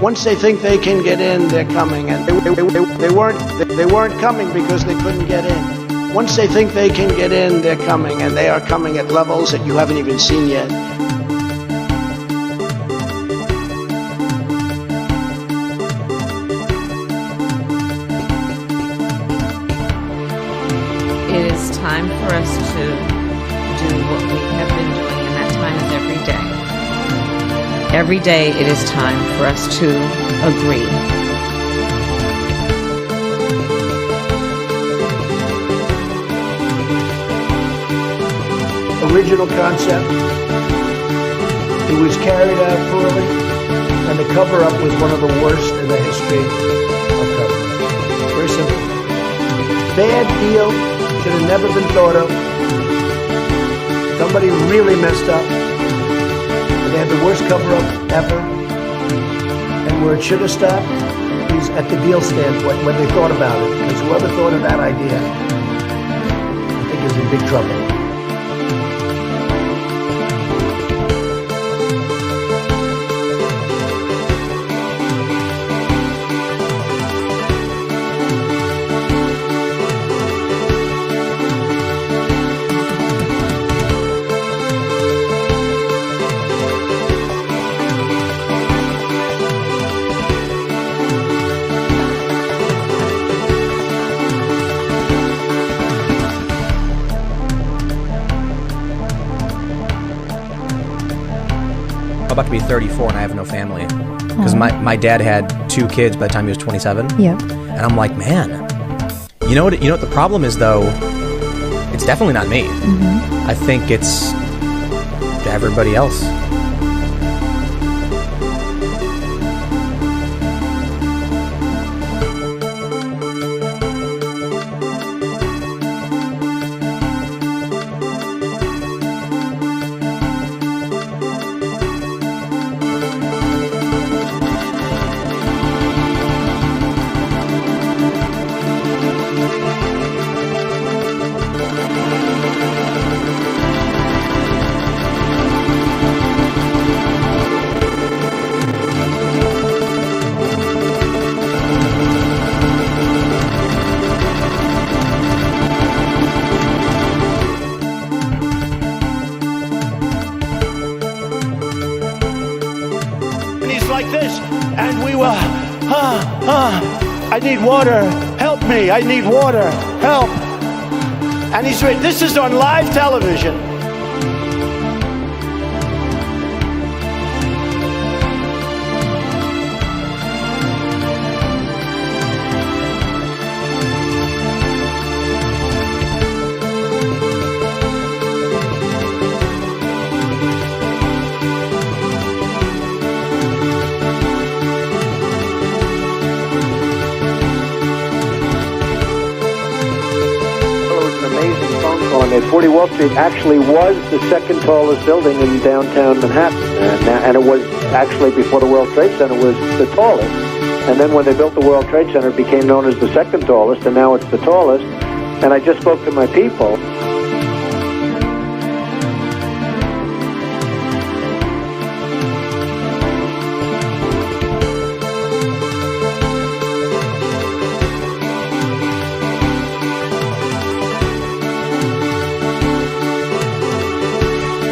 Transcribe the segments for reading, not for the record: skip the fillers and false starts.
Once they think they can get in, they're coming, and they weren't coming because they couldn't get in. Once they think they can get in, they're coming, and they are coming at levels that you haven't even seen yet. It is time for us to do what we have been doing, and that time is every day. Every day it is time for us to agree. Original concept. It was carried out poorly, and the cover-up was one of the worst in the history of cover-up. Very simple. Bad deal, should have never been thought of. Somebody really messed up. They had the worst cover-up ever. And where it should have stopped is at the deal standpoint when they thought about it. Because whoever thought of that idea, I think is in big trouble. I'm about to be 34 and I have no family because my dad had 2 kids by the time he was 27. Yeah. And I'm like, man, you know what the problem is though? It's definitely not me. I think it's everybody else. Like this, and we were, I need water, help me, I need water, help. And he's right, this is on live television. At 40 Wall Street actually was the second tallest building in downtown Manhattan, and it was actually, before the World Trade Center, was the tallest. And then when they built the World Trade Center, it became known as the second tallest, and now it's the tallest. And I just spoke to my people.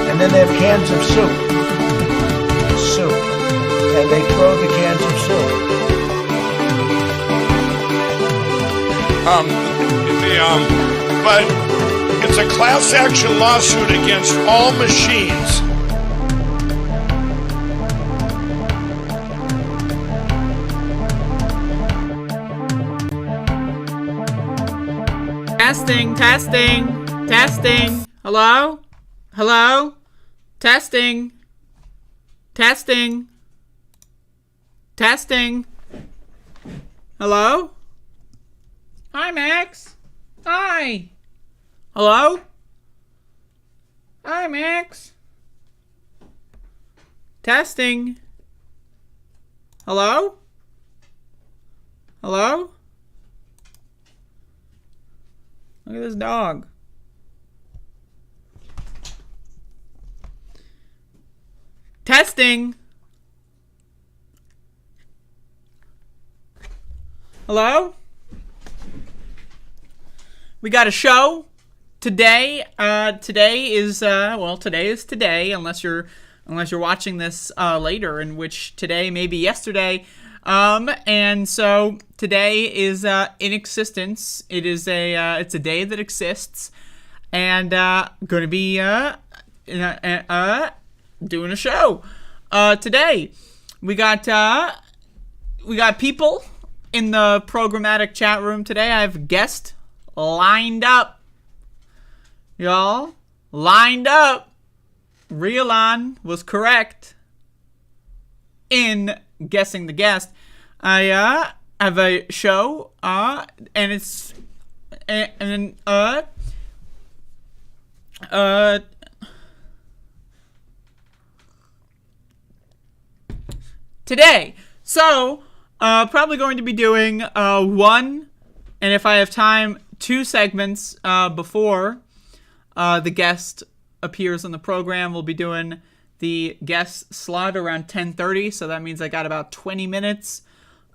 And then they have cans of soup, and they throw the cans of soup. But it's a class action lawsuit against all machines. Testing. Hello? Testing. Hello? Hi, Max. Hi. Hello? Hi, Max. Testing. Hello? Look at this dog. Testing. Hello? We got a show today. Today is today, unless you're watching this later, in which today may be yesterday. And so today is in existence. It's a day that exists, and going to be doing a show today. We got people in the programmatic chat room today. I have a guest lined up. Y'all, lined up. Rialon was correct in guessing the guest. I have a show, and it's today. So, probably going to be doing one, and if I have time, 2 segments before the guest appears on the program. We'll be doing the guest slot around 10:30, so that means I got about 20 minutes.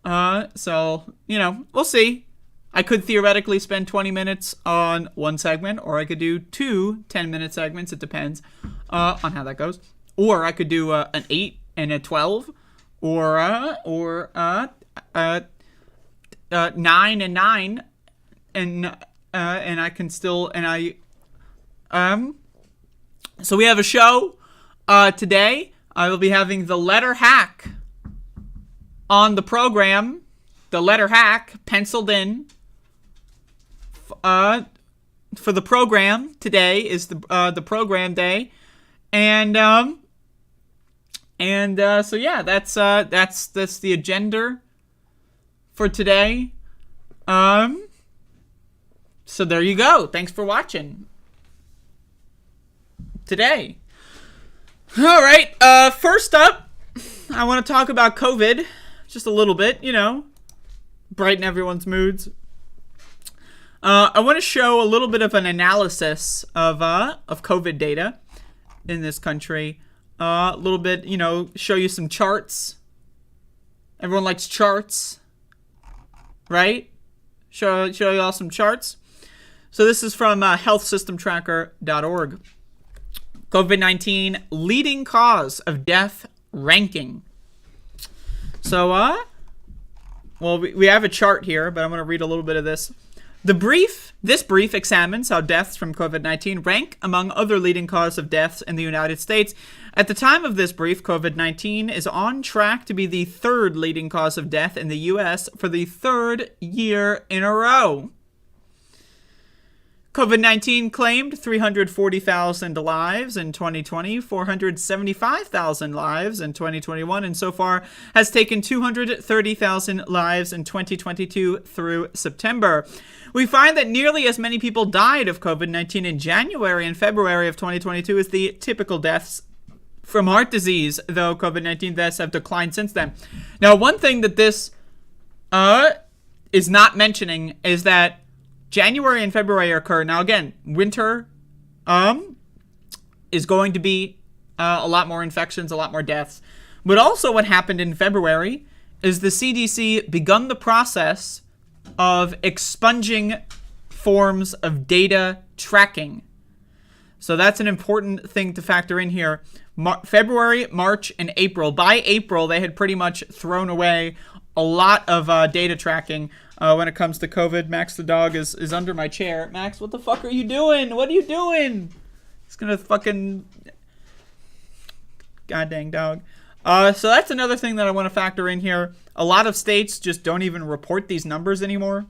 So, we'll see. I could theoretically spend 20 minutes on one segment, or I could do 2 10-minute segments. It depends on how that goes. Or I could do an 8 and a 12, or 9 and 9, and I can still, so we have a show today. I will be having the letter hack on the program. The letter hack penciled in for the program. Today is the program day, and so yeah, that's the agenda for today. So there you go. Thanks for watching today. All right. First up, I want to talk about COVID just a little bit, brighten everyone's moods. I want to show a little bit of an analysis of COVID data in this country. A little bit, show you some charts. Everyone likes charts, right? Show you all some charts. So this is from healthsystemtracker.org. COVID-19 leading cause of death ranking. So, we have a chart here, but I'm going to read a little bit of this. This brief examines how deaths from COVID-19 rank among other leading causes of deaths in the United States. At the time of this brief, COVID-19 is on track to be the 3rd leading cause of death in the U.S. for the 3rd year in a row. COVID-19 claimed 340,000 lives in 2020, 475,000 lives in 2021, and so far has taken 230,000 lives in 2022 through September. We find that nearly as many people died of COVID-19 in January and February of 2022 as the typical deaths from heart disease, though COVID-19 deaths have declined since then. Now, one thing that this is not mentioning is that January and February occur. Now, again, winter is going to be a lot more infections, a lot more deaths. But also what happened in February is the CDC begun the process of expunging forms of data tracking. So that's an important thing to factor in here. February, March, and April. By April, they had pretty much thrown away a lot of data tracking when it comes to COVID. Max the dog is under my chair. Max, what the fuck are you doing? What are you doing? He's gonna fucking... God dang dog. So that's another thing that I want to factor in here. A lot of states just don't even report these numbers anymore.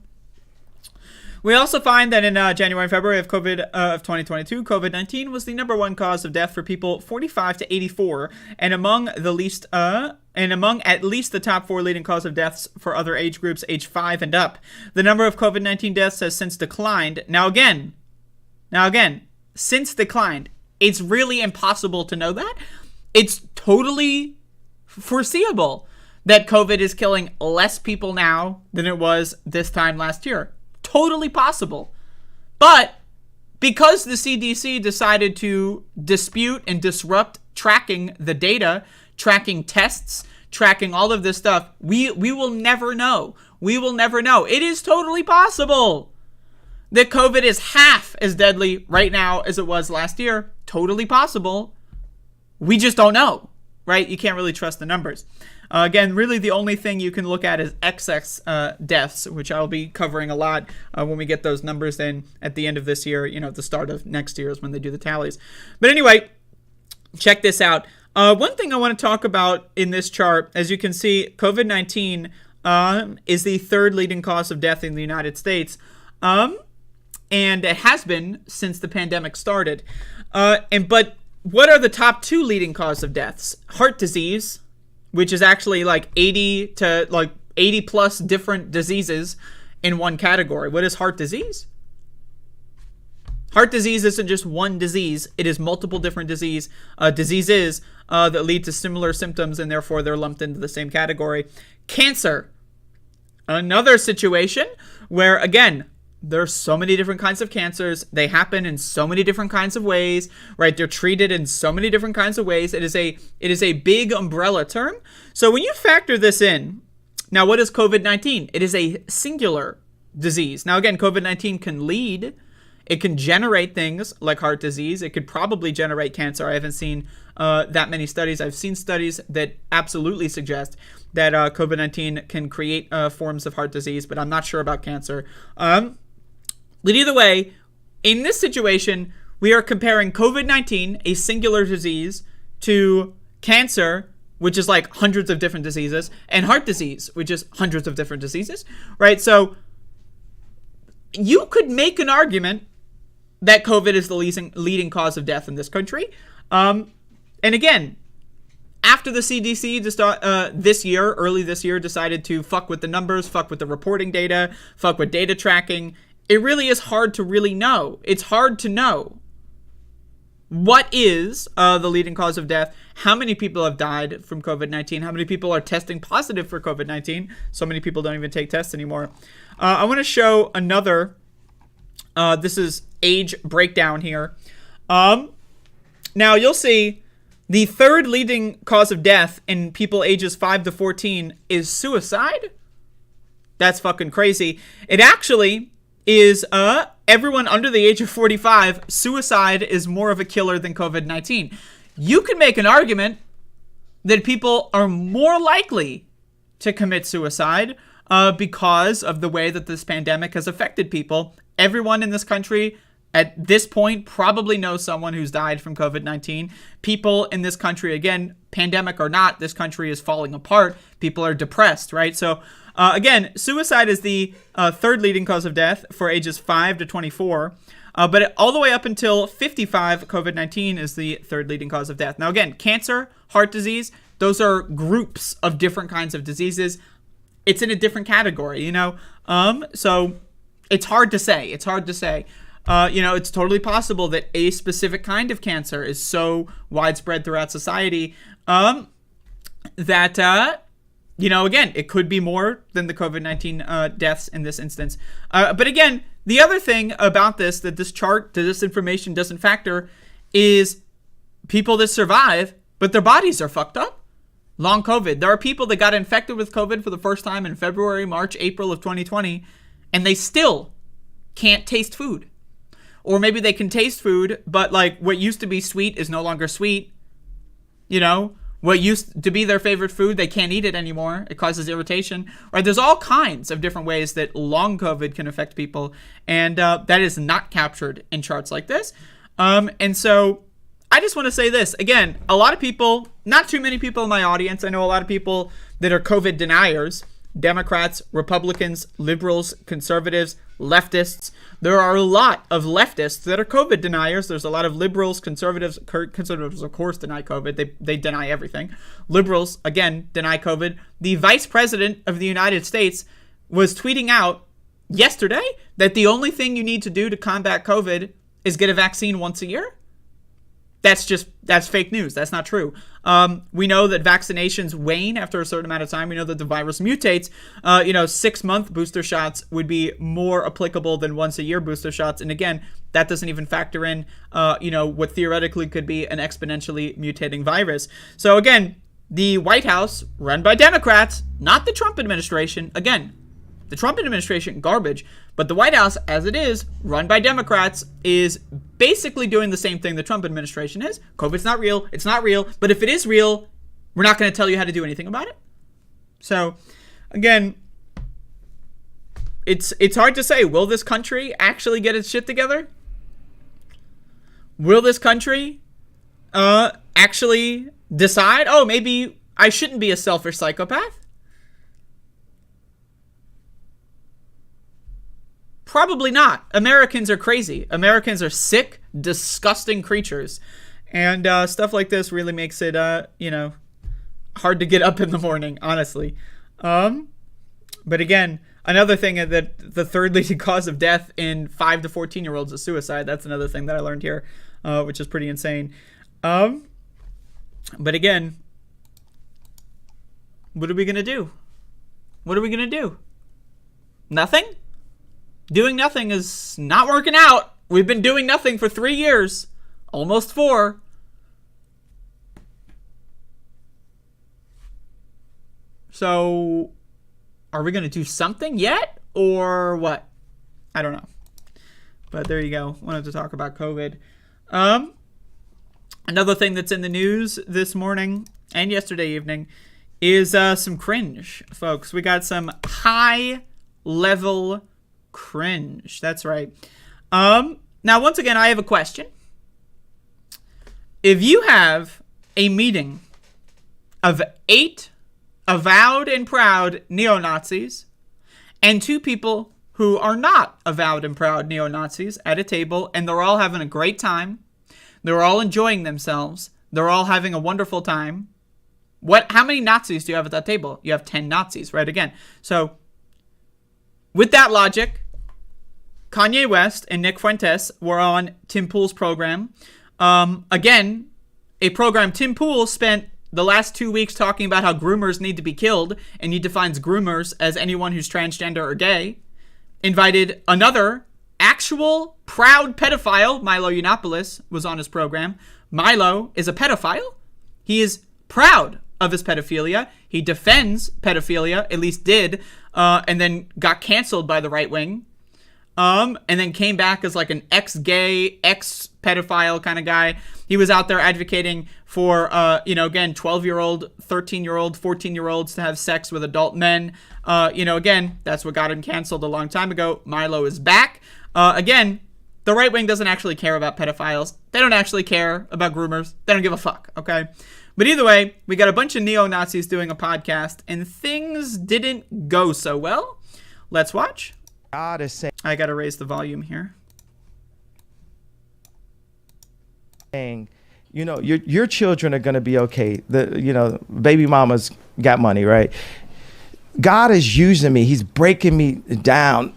We also find that in January and February of 2022, COVID-19 was the #1 cause of death for people 45 to 84, and among at least the top 4 leading cause of deaths for other age groups, age 5 and up. The number of COVID-19 deaths has since declined. Now again, since declined. It's really impossible to know that. It's totally foreseeable that COVID is killing less people now than it was this time last year. Totally possible. But because the CDC decided to dispute and disrupt tracking the data, tracking tests, tracking all of this stuff, we will never know. We will never know. It is totally possible that COVID is half as deadly right now as it was last year. Totally possible. We just don't know, right? You can't really trust the numbers. Again, really the only thing you can look at is XX deaths, which I'll be covering a lot when we get those numbers in at the end of this year. At the start of next year is when they do the tallies. But anyway, check this out. One thing I want to talk about in this chart, as you can see, COVID-19 is the third leading cause of death in the United States. And it has been since the pandemic started. But what are the top two leading cause of deaths? Heart disease, which is actually like 80 plus different diseases in one category. What is heart disease? Heart disease isn't just one disease. It is multiple different diseases that lead to similar symptoms, and therefore they're lumped into the same category. Cancer, another situation where, again, there's so many different kinds of cancers. They happen in so many different kinds of ways, right? They're treated in so many different kinds of ways. It is a big umbrella term. So when you factor this in, now what is COVID-19? It is a singular disease. Now again, COVID-19 can lead. It can generate things like heart disease. It could probably generate cancer. I haven't seen that many studies. I've seen studies that absolutely suggest that COVID-19 can create forms of heart disease, but I'm not sure about cancer. But either way, in this situation, we are comparing COVID-19, a singular disease, to cancer, which is like hundreds of different diseases, and heart disease, which is hundreds of different diseases, right? So you could make an argument that COVID is the leading cause of death in this country. And again, after the CDC early this year, decided to fuck with the numbers, fuck with the reporting data, fuck with data tracking, it really is hard to really know. It's hard to know what is the leading cause of death, how many people have died from COVID-19, how many people are testing positive for COVID-19. So many people don't even take tests anymore. I want to show another, this is age breakdown here. Now you'll see the third leading cause of death in people ages 5 to 14 is suicide. That's fucking crazy. It actually is everyone under the age of 45, suicide is more of a killer than COVID-19. You can make an argument that people are more likely to commit suicide because of the way that this pandemic has affected people. Everyone in this country at this point probably knows someone who's died from COVID-19. People in this country, again, pandemic or not, this country is falling apart. People are depressed, right? So again, suicide is the third leading cause of death for ages 5 to 24. But all the way up until 55, COVID-19 is the third leading cause of death. Now again, cancer, heart disease, those are groups of different kinds of diseases. It's in a different category, so it's hard to say. It's totally possible that a specific kind of cancer is so widespread throughout society that again, it could be more than the COVID-19 deaths in this instance. But again, the other thing about this, that this chart, that this information doesn't factor, is people that survive, but their bodies are fucked up. Long COVID. There are people that got infected with COVID for the first time in February, March, April of 2020, and they still can't taste food. Or maybe they can taste food, but like what used to be sweet is no longer sweet. What used to be their favorite food, they can't eat it anymore. It causes irritation. Right? There's all kinds of different ways that long COVID can affect people, and that is not captured in charts like this. And so I just want to say this. Again, a lot of people, not too many people in my audience, I know a lot of people that are COVID deniers, Democrats, Republicans, liberals, conservatives, leftists. There are a lot of leftists that are COVID deniers. There's a lot of liberals, conservatives of course deny COVID. They deny everything. Liberals, again, deny COVID. The vice president of the United States was tweeting out yesterday that the only thing you need to do to combat COVID is get a vaccine once a year. That's fake news. That's not true. We know that vaccinations wane after a certain amount of time. We know that the virus mutates. 6-month booster shots would be more applicable than once a year booster shots. And again, that doesn't even factor in, what theoretically could be an exponentially mutating virus. So again, the White House, run by Democrats, not the Trump administration, again, the Trump administration, garbage. But the White House, as it is, run by Democrats, is basically doing the same thing the Trump administration is. COVID's not real. It's not real. But if it is real, we're not going to tell you how to do anything about it. So, again, it's hard to say. Will this country actually get its shit together? Will this country actually decide, oh, maybe I shouldn't be a selfish psychopath? Probably not. Americans are crazy. Americans are sick, disgusting creatures. And stuff like this really makes it, hard to get up in the morning, honestly. But again, another thing that the third leading cause of death in 5 to 14-year-olds is suicide. That's another thing that I learned here, which is pretty insane. But again, what are we going to do? What are we going to do? Nothing? Doing nothing is not working out. We've been doing nothing for 3 years. Almost 4. So, are we going to do something yet? Or what? I don't know. But there you go. Wanted to talk about COVID. Another thing that's in the news this morning and yesterday evening is some cringe, folks. We got some high-level cringe. That's right. Now, once again, I have a question. If you have a meeting of 8 avowed and proud neo-Nazis and 2 people who are not avowed and proud neo-Nazis at a table, and they're all having a great time, they're all enjoying themselves, they're all having a wonderful time, how many Nazis do you have at that table? You have 10 Nazis, right? Again. So, with that logic, Kanye West and Nick Fuentes were on Tim Pool's program. Again, a program Tim Pool spent the last 2 weeks talking about how groomers need to be killed, and he defines groomers as anyone who's transgender or gay. Invited another actual proud pedophile, Milo Yiannopoulos, was on his program. Milo is a pedophile. He is proud of his pedophilia. He defends pedophilia, at least did, and then got canceled by the right wing. And then came back as like an ex-gay, ex-pedophile kind of guy. He was out there advocating for, again, 12-year-old, 13-year-old, 14-year-olds to have sex with adult men. Again, that's what got him canceled a long time ago. Milo is back. Again, the right wing doesn't actually care about pedophiles. They don't actually care about groomers. They don't give a fuck, okay? But either way, we got a bunch of neo-Nazis doing a podcast, and things didn't go so well. Let's watch. God is I gotta raise the volume here. saying, your children are going to be okay. Baby mama's got money, right? God is using me. He's breaking me down,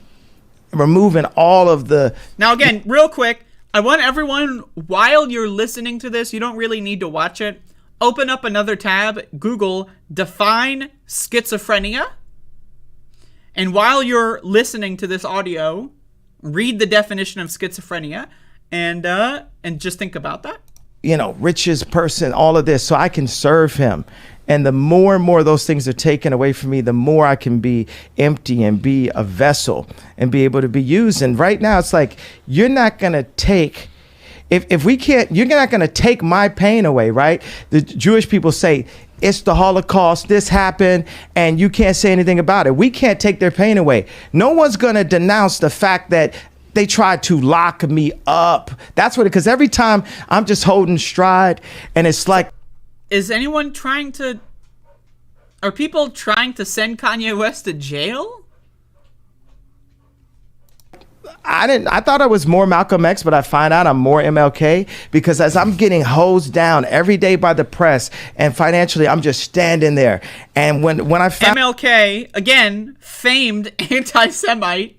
removing all of the. Now, again, real quick, I want everyone, while you're listening to this, you don't really need to watch it. Open up another tab, Google define schizophrenia. And while you're listening to this audio, read the definition of schizophrenia and just think about that. Richest person, all of this, so I can serve him. And the more and more those things are taken away from me, the more I can be empty and be a vessel and be able to be used. And right now it's like, you're not going to take, if we can't, you're not going to take my pain away, right? The Jewish people say, it's the Holocaust, this happened, and you can't say anything about it. We can't take their pain away. No one's going to denounce the fact that they tried to lock me up. That's what, because every time I'm just holding stride, and it's like. Is anyone are people trying to send Kanye West to jail? I thought I was more Malcolm X, but I find out I'm more MLK, because as I'm getting hosed down every day by the press and financially, I'm just standing there. And when I found MLK, again, famed anti-Semite.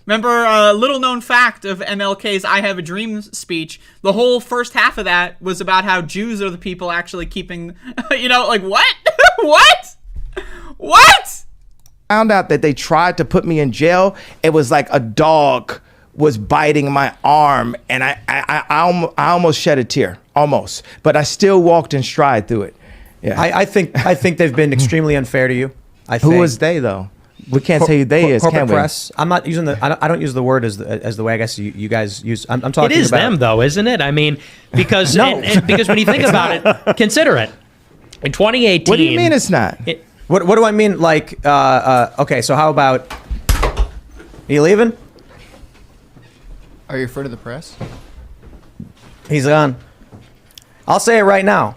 Remember a little known fact of MLK's I Have a Dream speech? The whole first half of that was about how Jews are the people actually keeping, like what? What? Found out that they tried to put me in jail. It was like a dog was biting my arm, and I almost shed a tear, almost, but I still walked in stride through it. Yeah. I think they've been extremely unfair to you. Who was they though? We can't say who they is, corporate can we? press. I'm not using I don't use the word as the way I guess you guys use. I'm talking. It is about them, though, isn't it? I mean, because No. because when you think about it, consider it. In 2018, What do you mean it's not? What do I mean? Like, okay, so how about? Are you leaving? Are you referring to the press? He's gone. I'll say it right now.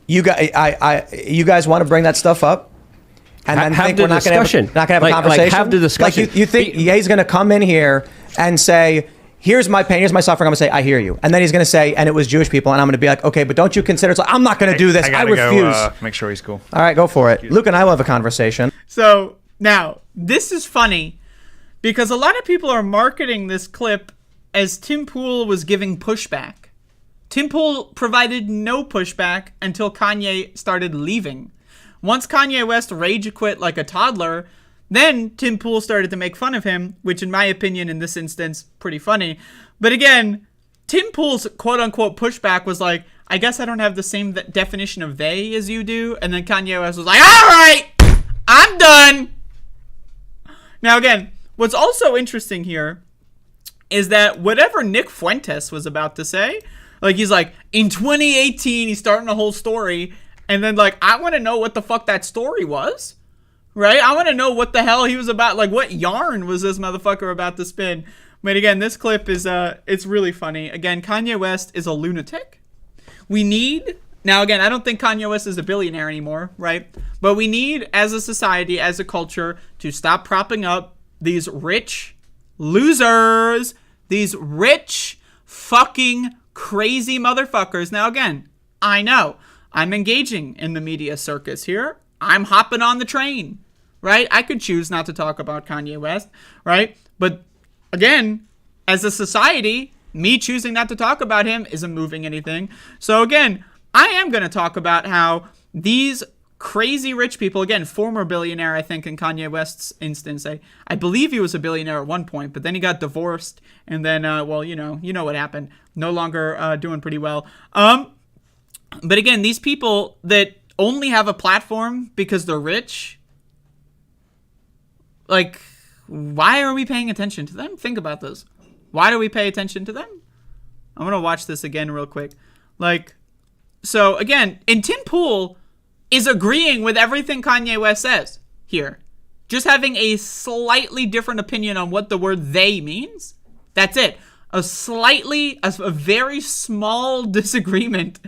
You guys want to bring that stuff up, and then Have think the we're not going discussion. to have a Like, conversation. have the discussion. Like you think he's going to come in here and say, "Here's my pain, here's my suffering." I'm going to say, "I hear you," and then he's going to say, "And it was Jewish people," and I'm going to be like, "Okay, but don't you consider?" So I'm not going to do this. I gotta refuse. Go, make sure he's cool. All right, go for it. Luke and I will have a conversation. So now this is funny because a lot of people are marketing this clip as Tim Pool was giving pushback. Tim Pool provided no pushback until Kanye started leaving. Once Kanye West rage quit like a toddler, then Tim Pool started to make fun of him, which in my opinion in this instance, pretty funny. But again, Tim Pool's quote-unquote pushback was like, I guess I don't have the same definition of they as you do. And then Kanye West was like, all right, I'm done. Now again, what's also interesting here is that whatever Nick Fuentes was about to say, like he's like, in 2018, he's starting a whole story. And then like, I want to know what the fuck that story was, right? I want to know what the hell he was about. Like what yarn was this motherfucker about to spin? But again, this clip is, it's really funny. Again, Kanye West is a lunatic. Now again, I don't think Kanye West is a billionaire anymore, right? But we need, as a society, as a culture, to stop propping up these rich losers, these rich fucking crazy motherfuckers. Now again, I know I'm engaging in the media circus here. I'm hopping on the train, right? I could choose not to talk about Kanye West, right? But again, as a society, me choosing not to talk about him isn't moving anything. So again, I am going to talk about how these crazy rich people, again, former billionaire, I think in Kanye West's instance, I believe he was a billionaire at one point, but then he got divorced, and then, well, you know what happened. No longer doing pretty well. But again, these people that only have a platform because they're rich, like, why are we paying attention to them? Think about this. Why do we pay attention to them? I'm going to watch this again real quick. Like, so again, and Tim Pool is agreeing with everything Kanye West says here. Just having a slightly different opinion on what the word they means. That's it. A very small disagreement,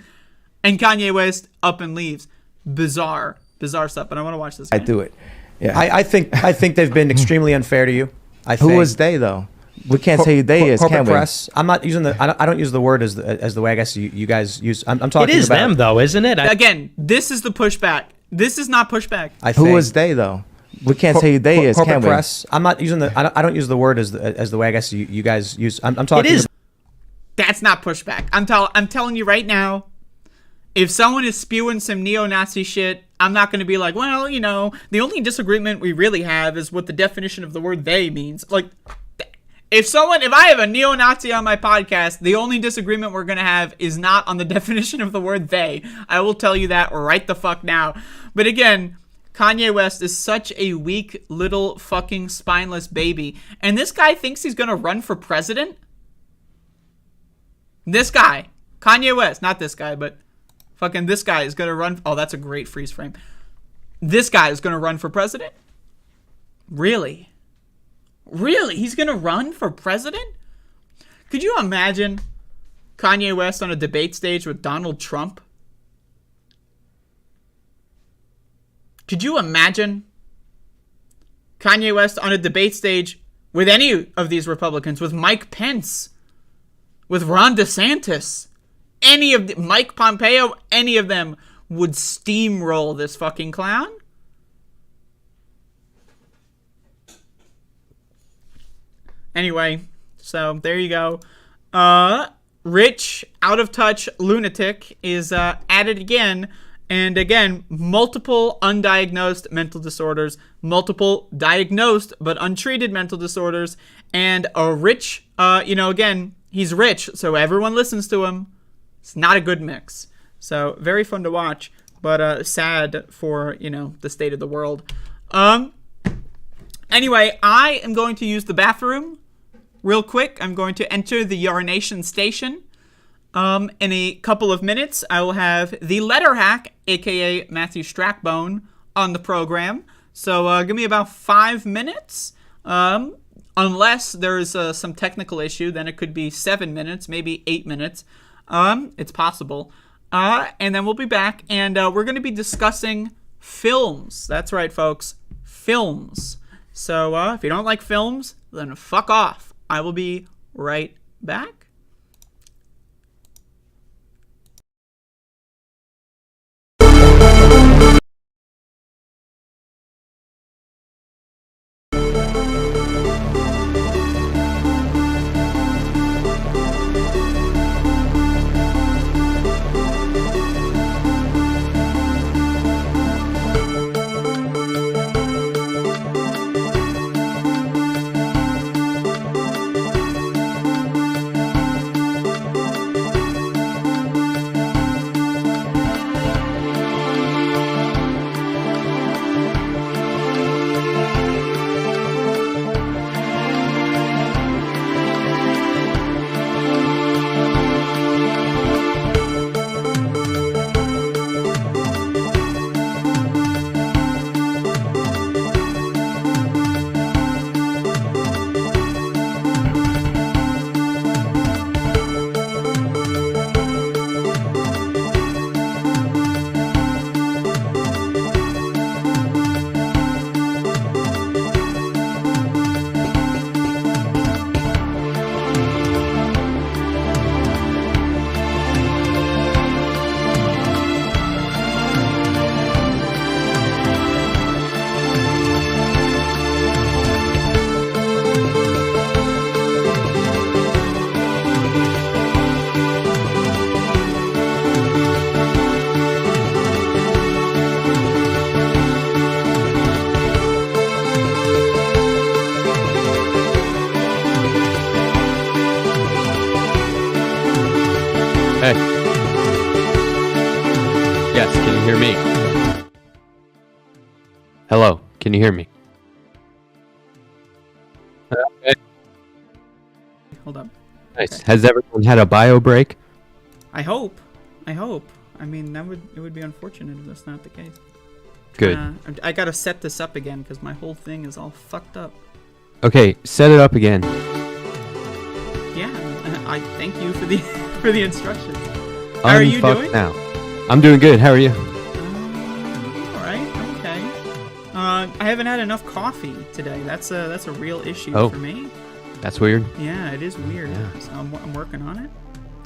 and Kanye West up and leaves. Bizarre stuff. But I want to watch this again. I do it. Yeah. I think they've been extremely unfair to you. Who was they though? We can't say who they is, corporate can we? press. I'm not using I don't use the word as the way I guess you guys use. I'm talking. It is about them, though, isn't it? Again, this is the pushback. This is not pushback. Who was they though? We can't say who they is, corporate can we? press. I'm not using I don't use the word as the way I guess you guys use. I'm talking. It is. That's not pushback. I'm telling you right now, if someone is spewing some neo-Nazi shit, I'm not going to be like, well, you know, the only disagreement we really have is what the definition of the word they means. Like, if I have a neo-Nazi on my podcast, the only disagreement we're going to have is not on the definition of the word they. I will tell you that right the fuck now. But again, Kanye West is such a weak little fucking spineless baby. And this guy thinks he's going to run for president? This guy, Kanye West, not this guy, but fucking this guy is going to run. Oh, that's a great freeze frame. This guy is going to run for president? Really? Really? He's going to run for president? Could you imagine Kanye West on a debate stage with Donald Trump? Could you imagine Kanye West on a debate stage with any of these Republicans, with Mike Pence, with Ron DeSantis, Mike Pompeo, any of them would steamroll this fucking clown? Anyway, so there you go. Rich, out of touch lunatic is at it again. And again, multiple undiagnosed mental disorders, multiple diagnosed but untreated mental disorders, and a rich, again, he's rich, so everyone listens to him. It's not a good mix. So very fun to watch, but sad for, the state of the world. Anyway, I am going to use the bathroom real quick. I'm going to enter the urination station. In a couple of minutes, I will have the letter hack, aka Matthew Strackbein, on the program. So give me about 5 minutes. Unless there's some technical issue, then it could be 7 minutes, maybe 8 minutes. It's possible. And then we'll be back, and we're going to be discussing films. That's right, folks. Films. So if you don't like films, then fuck off. I will be right back. Hey. Yes, can you hear me? Hello, can you hear me? Okay. Hold up. Nice. Okay. Has everyone had a bio break? I hope. I mean, it would be unfortunate if that's not the case. Good. I gotta set this up again because my whole thing is all fucked up. Okay, set it up again. Yeah, I thank you for the for the instructions. How are you doing? Now. I'm doing good. How are you? All right. Okay. I haven't had enough coffee today. That's a real issue for me. That's weird. Yeah, it is weird. Yeah. So I'm working on it.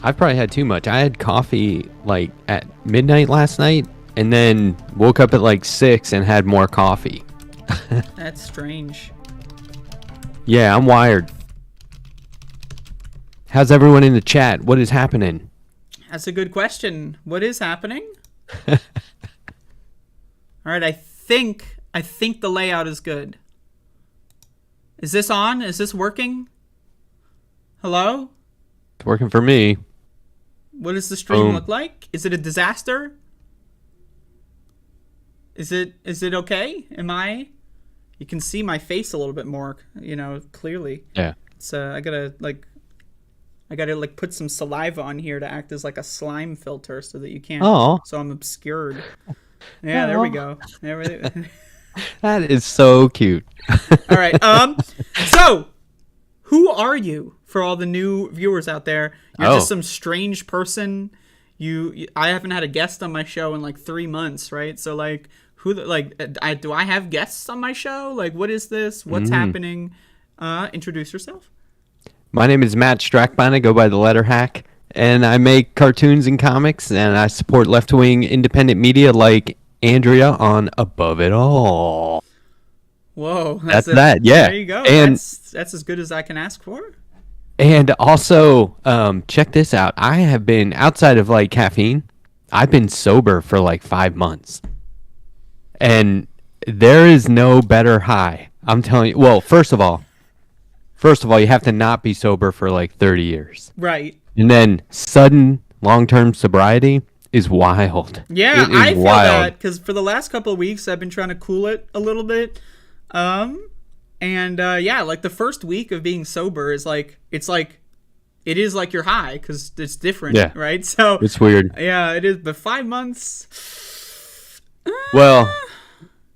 I've probably had too much. I had coffee like at midnight last night and then woke up at like 6 and had more coffee. That's strange. Yeah, I'm wired. How's everyone in the chat? What is happening? That's a good question. What is happening? All right, I think the layout is good. Is this on? Is this working? Hello? It's working for me. What does the stream look like? Is it a disaster? Is it okay? You can see my face a little bit more, clearly. Yeah. So I gotta put some saliva on here to act as like a slime filter so that you can't. Oh. So I'm obscured. Yeah, there we go. That is so cute. All right. So who are you for all the new viewers out there? You're just some strange person. I haven't had a guest on my show in like 3 months, right? So like, do I have guests on my show? Like, what is this? What's happening? Introduce yourself. My name is Matt Strackbein. I go by the letter hack, and I make cartoons and comics, and I support left-wing independent media like Andrea on Above It All. Whoa, that's that. Yeah, there you go. And that's as good as I can ask for. And also, check this out. I have been outside of like caffeine. I've been sober for like 5 months, and there is no better high. I'm telling you. Well, first of all, you have to not be sober for like 30 years. Right. And then sudden long-term sobriety is wild. Yeah, I feel that because for the last couple of weeks I've been trying to cool it a little bit. And yeah, like the first week of being sober is like it is like you're high because it's different, Yeah. right? So It's weird. Yeah, it is. But 5 months. Well,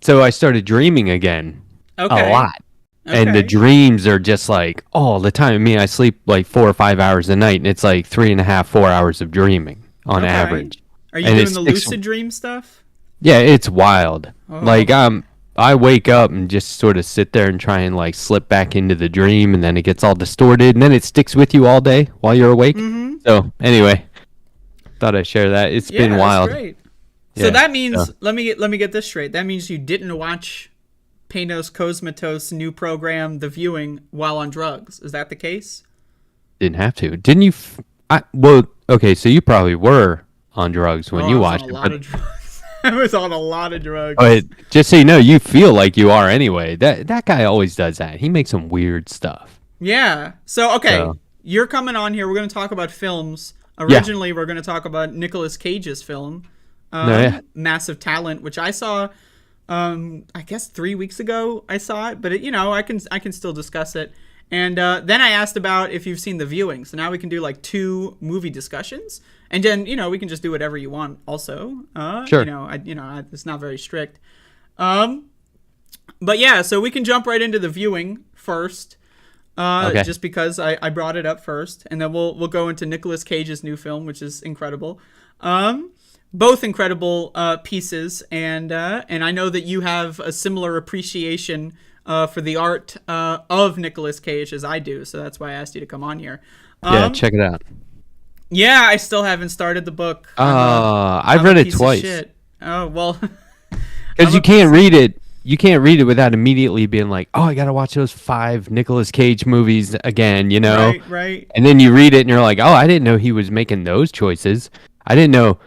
so I started dreaming again Okay. a lot. And the Okay. dreams are just like all the time. I mean, I sleep like 4 or 5 hours a night, and it's like 3.5, 4 hours of dreaming on Okay. average. Are you And doing it the sticks- lucid dream stuff? Yeah, it's wild. Oh. Like I wake up and just sort of sit there and try and like slip back into the dream, and then it gets all distorted, and then it sticks with you all day while you're awake. Mm-hmm. So anyway, thought I'd share that. It's been that's wild. Great. So Yeah, that means so- let me get this straight. That means you didn't watch Panos Cosmatos' new program, The Viewing, while on drugs. Is that the case? Didn't have to. Didn't you? Well, okay, so you probably were on drugs when you watched I it. was on a lot of drugs. I was on a lot of drugs. But just so you know, you feel like you are anyway. That guy always does that. He makes some weird stuff. Yeah. So okay, So- you're coming on here. We're going to talk about films. Originally, we're going to talk about Nicolas Cage's film, Massive Talent, which I saw. I guess 3 weeks ago I saw it, but I can still discuss it. And then I asked about if you've seen The Viewing. So now we can do like 2 movie discussions, and then we can just do whatever you want. Also, Sure. It's not very strict. But yeah, so we can jump right into The Viewing first. Okay. Just because I brought it up first, and then we'll go into Nicolas Cage's new film, which is incredible. Both incredible pieces, and I know that you have a similar appreciation for the art of Nicolas Cage as I do, so that's why I asked you to come on here. Yeah, check it out. Yeah, I still haven't started the book. I've I'm read a it piece of twice. shit. Oh well, Because you can't read it. You can't read it without immediately being like, "Oh, I gotta watch those 5 Nicolas Cage movies again," right. And then you read it and you're like, "Oh, I didn't know he was making those choices. I didn't know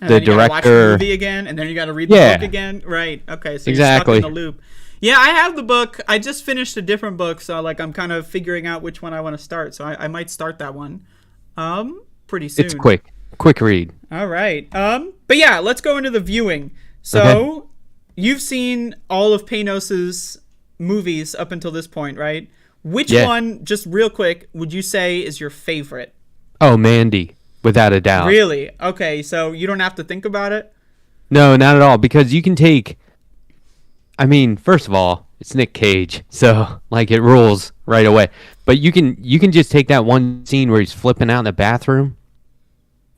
And the then you gotta watch the director." movie again, and then you got to read the Yeah. book again. Right. Okay. So Exactly. you're stuck in the loop. Yeah, I have the book. I just finished a different book, so like I'm kind of figuring out which one I want to start. So I might start that one. Pretty soon. It's quick read. All right. But yeah, let's go into The Viewing. So you've seen all of Panos's movies up until this point, right? Which Yeah. one, just real quick, would you say is your favorite? Oh, Mandy, without a doubt. Really? Okay, so you don't have to think about it? No, not at all. Because you can take. I mean, first of all, it's Nick Cage, so like it rules right away. But you can just take that one scene where he's flipping out in the bathroom.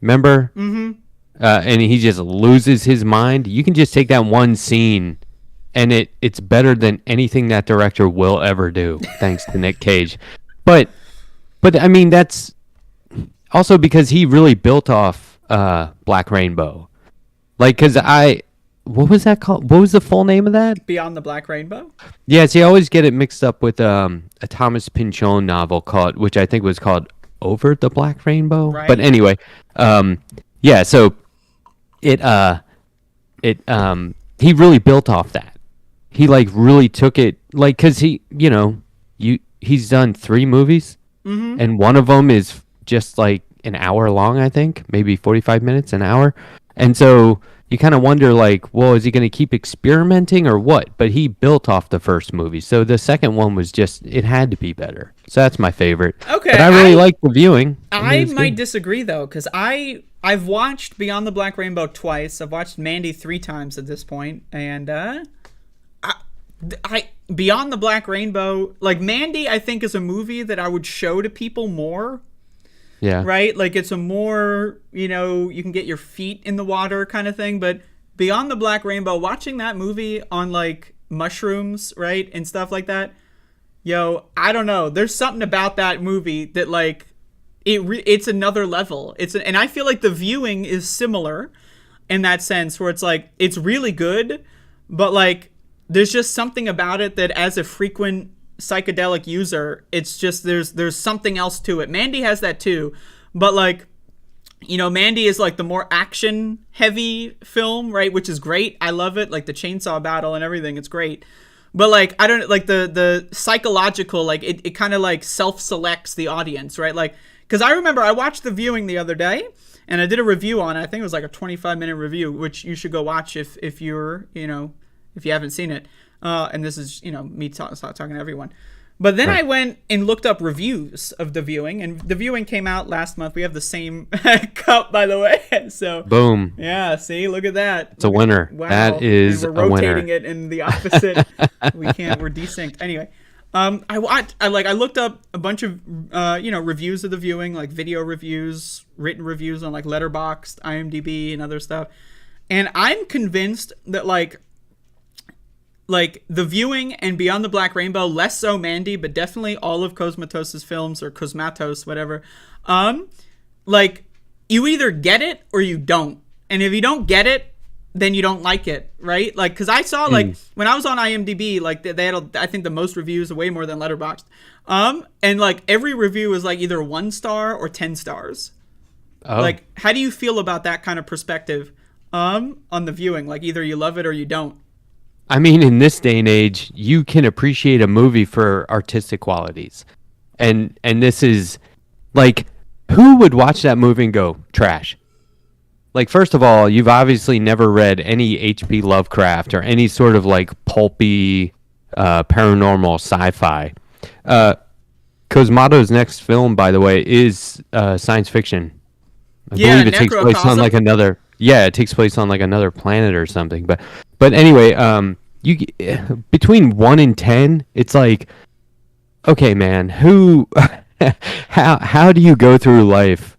Remember? Mm-hmm. And he just loses his mind. You can just take that one scene, and it's better than anything that director will ever do, thanks to Nick Cage. But I mean, that's also because he really built off Black Rainbow. Like, because what was that called? What was the full name of that? Beyond the Black Rainbow? Yeah, see, I always get it mixed up with a Thomas Pynchon novel which I think was called Over the Black Rainbow. Right. But anyway, yeah, so he really built off that. He like really took it, like, because he's done 3 movies, and one of them is just like an hour long, I think, maybe 45 minutes, an hour, and so you kind of wonder, like, well, is he going to keep experimenting or what? But he built off the first movie, so the second one was just, it had to be better. So that's my favorite. Okay, but I really like The Viewing. I It was might good. disagree, though, because I've watched Beyond the Black Rainbow twice. I've watched Mandy 3 times at this point, and I Beyond the Black Rainbow, like Mandy, I think is a movie that I would show to people more. Yeah. Right? Like it's a more, you can get your feet in the water kind of thing. But Beyond the Black Rainbow, watching that movie on like mushrooms, right? And stuff like that. I don't know. There's something about that movie that like, it's another level. And I feel like The Viewing is similar in that sense where it's like, it's really good, but like, there's just something about it that as a frequent psychedelic user, it's just there's something else to it. Mandy has that too, but like, Mandy is like the more action heavy film, right? Which is great. I love it. Like the chainsaw battle and everything. It's great. But like, I don't like the psychological, like it kind of like self-selects the audience, right? Like, cause I remember I watched The Viewing the other day and I did a review on it. I think it was like a 25-minute review, which you should go watch if you're, if you haven't seen it. And this is, me talking to everyone. But then I went and looked up reviews of The Viewing, and The Viewing came out last month. We have the same cup, by the way. So Boom. yeah, see, look at that. It's a winner. Wow. That is and a we're winner. rotating it in the opposite. We're desynced. Anyway, I looked up a bunch of reviews of The Viewing, like video reviews, written reviews on like Letterboxd, IMDb, and other stuff. And I'm convinced that like The Viewing and Beyond the Black Rainbow, less so Mandy, but definitely all of Cosmatos's films, or Cosmatos, whatever. Like, you either get it or you don't. And if you don't get it, then you don't like it, right? Like, because I saw, like, when I was on IMDb, like, they had, I think, the most reviews, way more than Letterboxd. And, like, every review was, like, either 1 star or 10 stars. Oh. Like, how do you feel about that kind of perspective on The Viewing? Like, either you love it or you don't. I mean, in this day and age, you can appreciate a movie for artistic qualities. And this is, like, who would watch that movie and go, trash? Like, first of all, you've obviously never read any H.P. Lovecraft or any sort of, like, pulpy, paranormal sci-fi. Cosmato's next film, by the way, is science fiction. I believe it takes place on, like, another... Yeah, it takes place on like another planet or something. But anyway, you between 1 and 10, it's like, okay, man, how do you go through life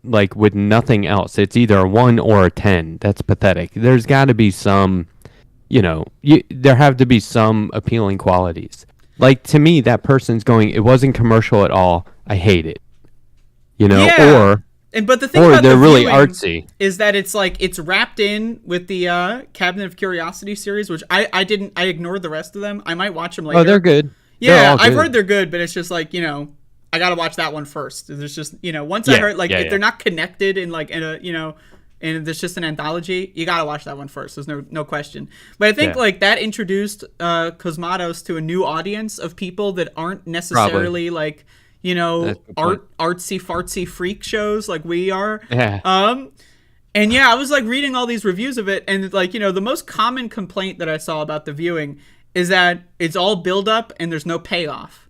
like with nothing else? It's either a 1 or a 10. That's pathetic. There's got to be some, there have to be some appealing qualities. Like, to me, that person's going, it wasn't commercial at all. I hate it. Or. But the thing or about they're The really Viewing artsy is that it's like it's wrapped in with the Cabinet of Curiosity series, which I ignored the rest of them. I might watch them later. Oh, they're good. Yeah, I've heard they're good, but it's just like, I got to watch that one first. There's just, once I heard if they're not connected in like in a, and there's just an anthology, you got to watch that one first. There's no question. But I think like that introduced Cosmatos to a new audience of people that aren't necessarily like, artsy fartsy freak shows like we are. Yeah. And yeah, I was like reading all these reviews of it, and like, the most common complaint that I saw about The Viewing is that it's all build up and there's no payoff,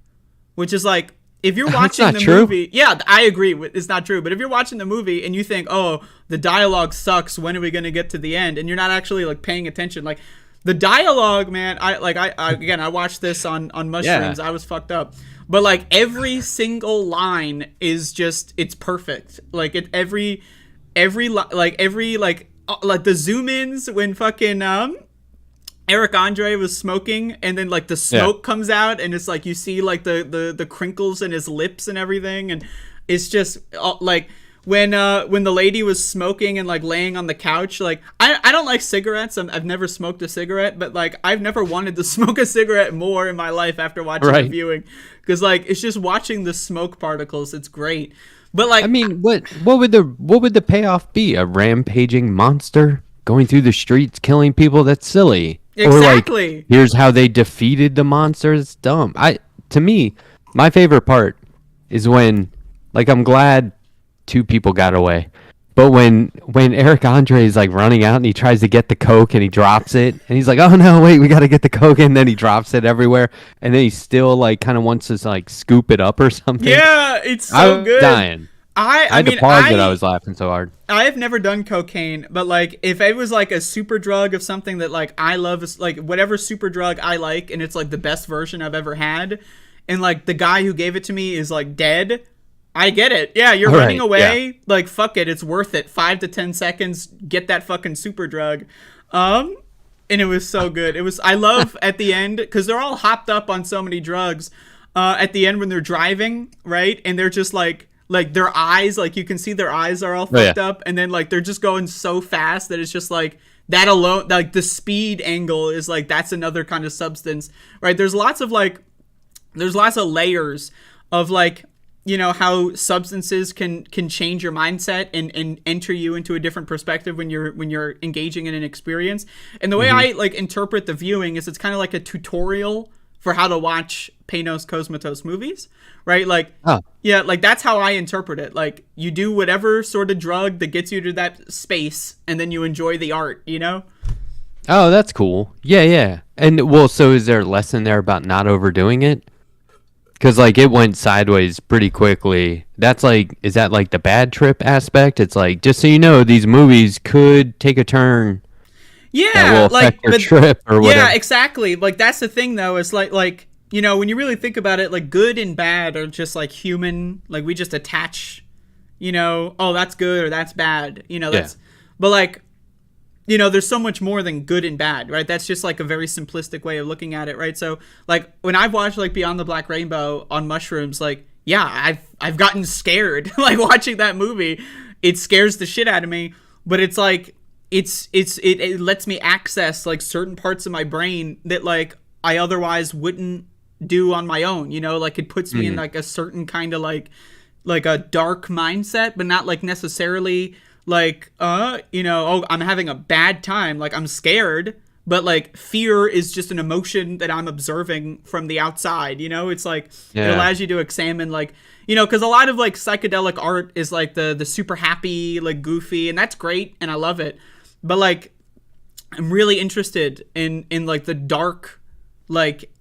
which is like, if you're watching the movie, yeah, I agree. It's not true. But if you're watching the movie and you think, oh, the dialogue sucks, when are we going to get to the end? And you're not actually like paying attention. Like the dialogue, man, I watched this on mushrooms. I was fucked up. But like every single line is just, it's perfect. Like every the zoom ins when fucking Eric Andre was smoking, and then like the smoke comes out, and it's like you see like the crinkles in his lips and everything, and it's just like when the lady was smoking and like laying on the couch. Like I don't like cigarettes. I've never smoked a cigarette, but like I've never wanted to smoke a cigarette more in my life after watching The Viewing, because like it's just watching the smoke particles. It's great. But like, I mean, what would the payoff be? A rampaging monster going through the streets killing people? That's silly. Exactly. Or like, here's how they defeated the monster. It's dumb. To me, my favorite part is when, like, I'm glad 2 people got away, but when Eric Andre is like running out and he tries to get the coke and he drops it, and he's like, oh no, wait, we got to get the coke, and then he drops it everywhere, and then he still like kind of wants to like scoop it up or something. Yeah, it's so good. Dying. I had to pause it. I was laughing so hard. I've never done cocaine, but like if it was like a super drug of something that like I love, like whatever super drug I like, and it's like the best version I've ever had, and like the guy who gave it to me is like dead, I get it. Yeah, you're running away. Yeah. Like fuck it, it's worth it. 5 to 10 seconds, get that fucking super drug. And it was so good. I love at the end, because they're all hopped up on so many drugs. At the end when they're driving, right, and they're just like their eyes, like you can see their eyes are all fucked up, and then like they're just going so fast that it's just like that alone, like the speed angle is like, that's another kind of substance, right? There's lots of layers of like, how substances can change your mindset and enter you into a different perspective when you're engaging in an experience. And the way I like interpret The Viewing is it's kind of like a tutorial for how to watch Panos Cosmatos movies, right? Like, yeah, like that's how I interpret it. Like you do whatever sort of drug that gets you to that space, and then you enjoy the art, Oh, that's cool. Yeah, yeah. And well, so is there a lesson there about not overdoing it? Because like it went sideways pretty quickly. That's like, is that like the bad trip aspect? It's like, just so you know, these movies could take a turn that Yeah, will affect your trip or whatever. yeah, exactly. Like that's the thing though. Is like when you really think about it, like good and bad are just like human. Like we just attach, oh that's good or that's bad. That's but like there's so much more than good and bad, right? That's just like a very simplistic way of looking at it, right? So like when I've watched like Beyond the Black Rainbow on mushrooms, like yeah, I've gotten scared like watching that movie. It scares the shit out of me, but it's like it lets me access like certain parts of my brain that like I otherwise wouldn't do on my own, like it puts me in like a certain kind of like a dark mindset, but not like necessarily like oh I'm having a bad time, like I'm scared, but like fear is just an emotion that I'm observing from the outside. It's like it allows you to examine like because a lot of like psychedelic art is like the super happy, like goofy, and that's great and I love it, but like I'm really interested in like the dark like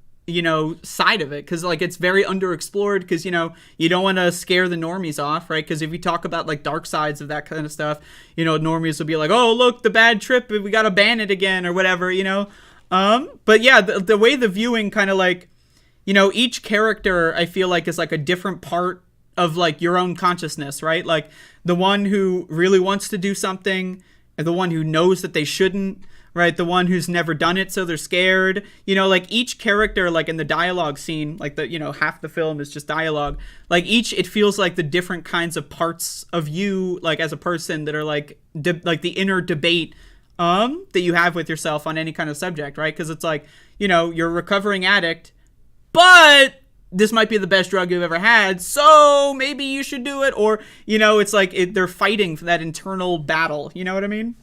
side of it, because like it's very underexplored, because you don't want to scare the normies off, right? Because if you talk about like dark sides of that kind of stuff, normies will be like, oh look, the bad trip, we gotta ban it again or whatever. But yeah, the way the viewing kind of like each character I feel like is like a different part of like your own consciousness, right? Like the one who really wants to do something and the one who knows that they shouldn't, right? The one who's never done it, so they're scared. Like each character, like in the dialogue scene, like the half the film is just dialogue. Like it feels like the different kinds of parts of you, like as a person, that are like like the inner debate that you have with yourself on any kind of subject, right? Because it's like you're a recovering addict, but this might be the best drug you've ever had, so maybe you should do it. Or it's like they're fighting for that internal battle. You know what I mean?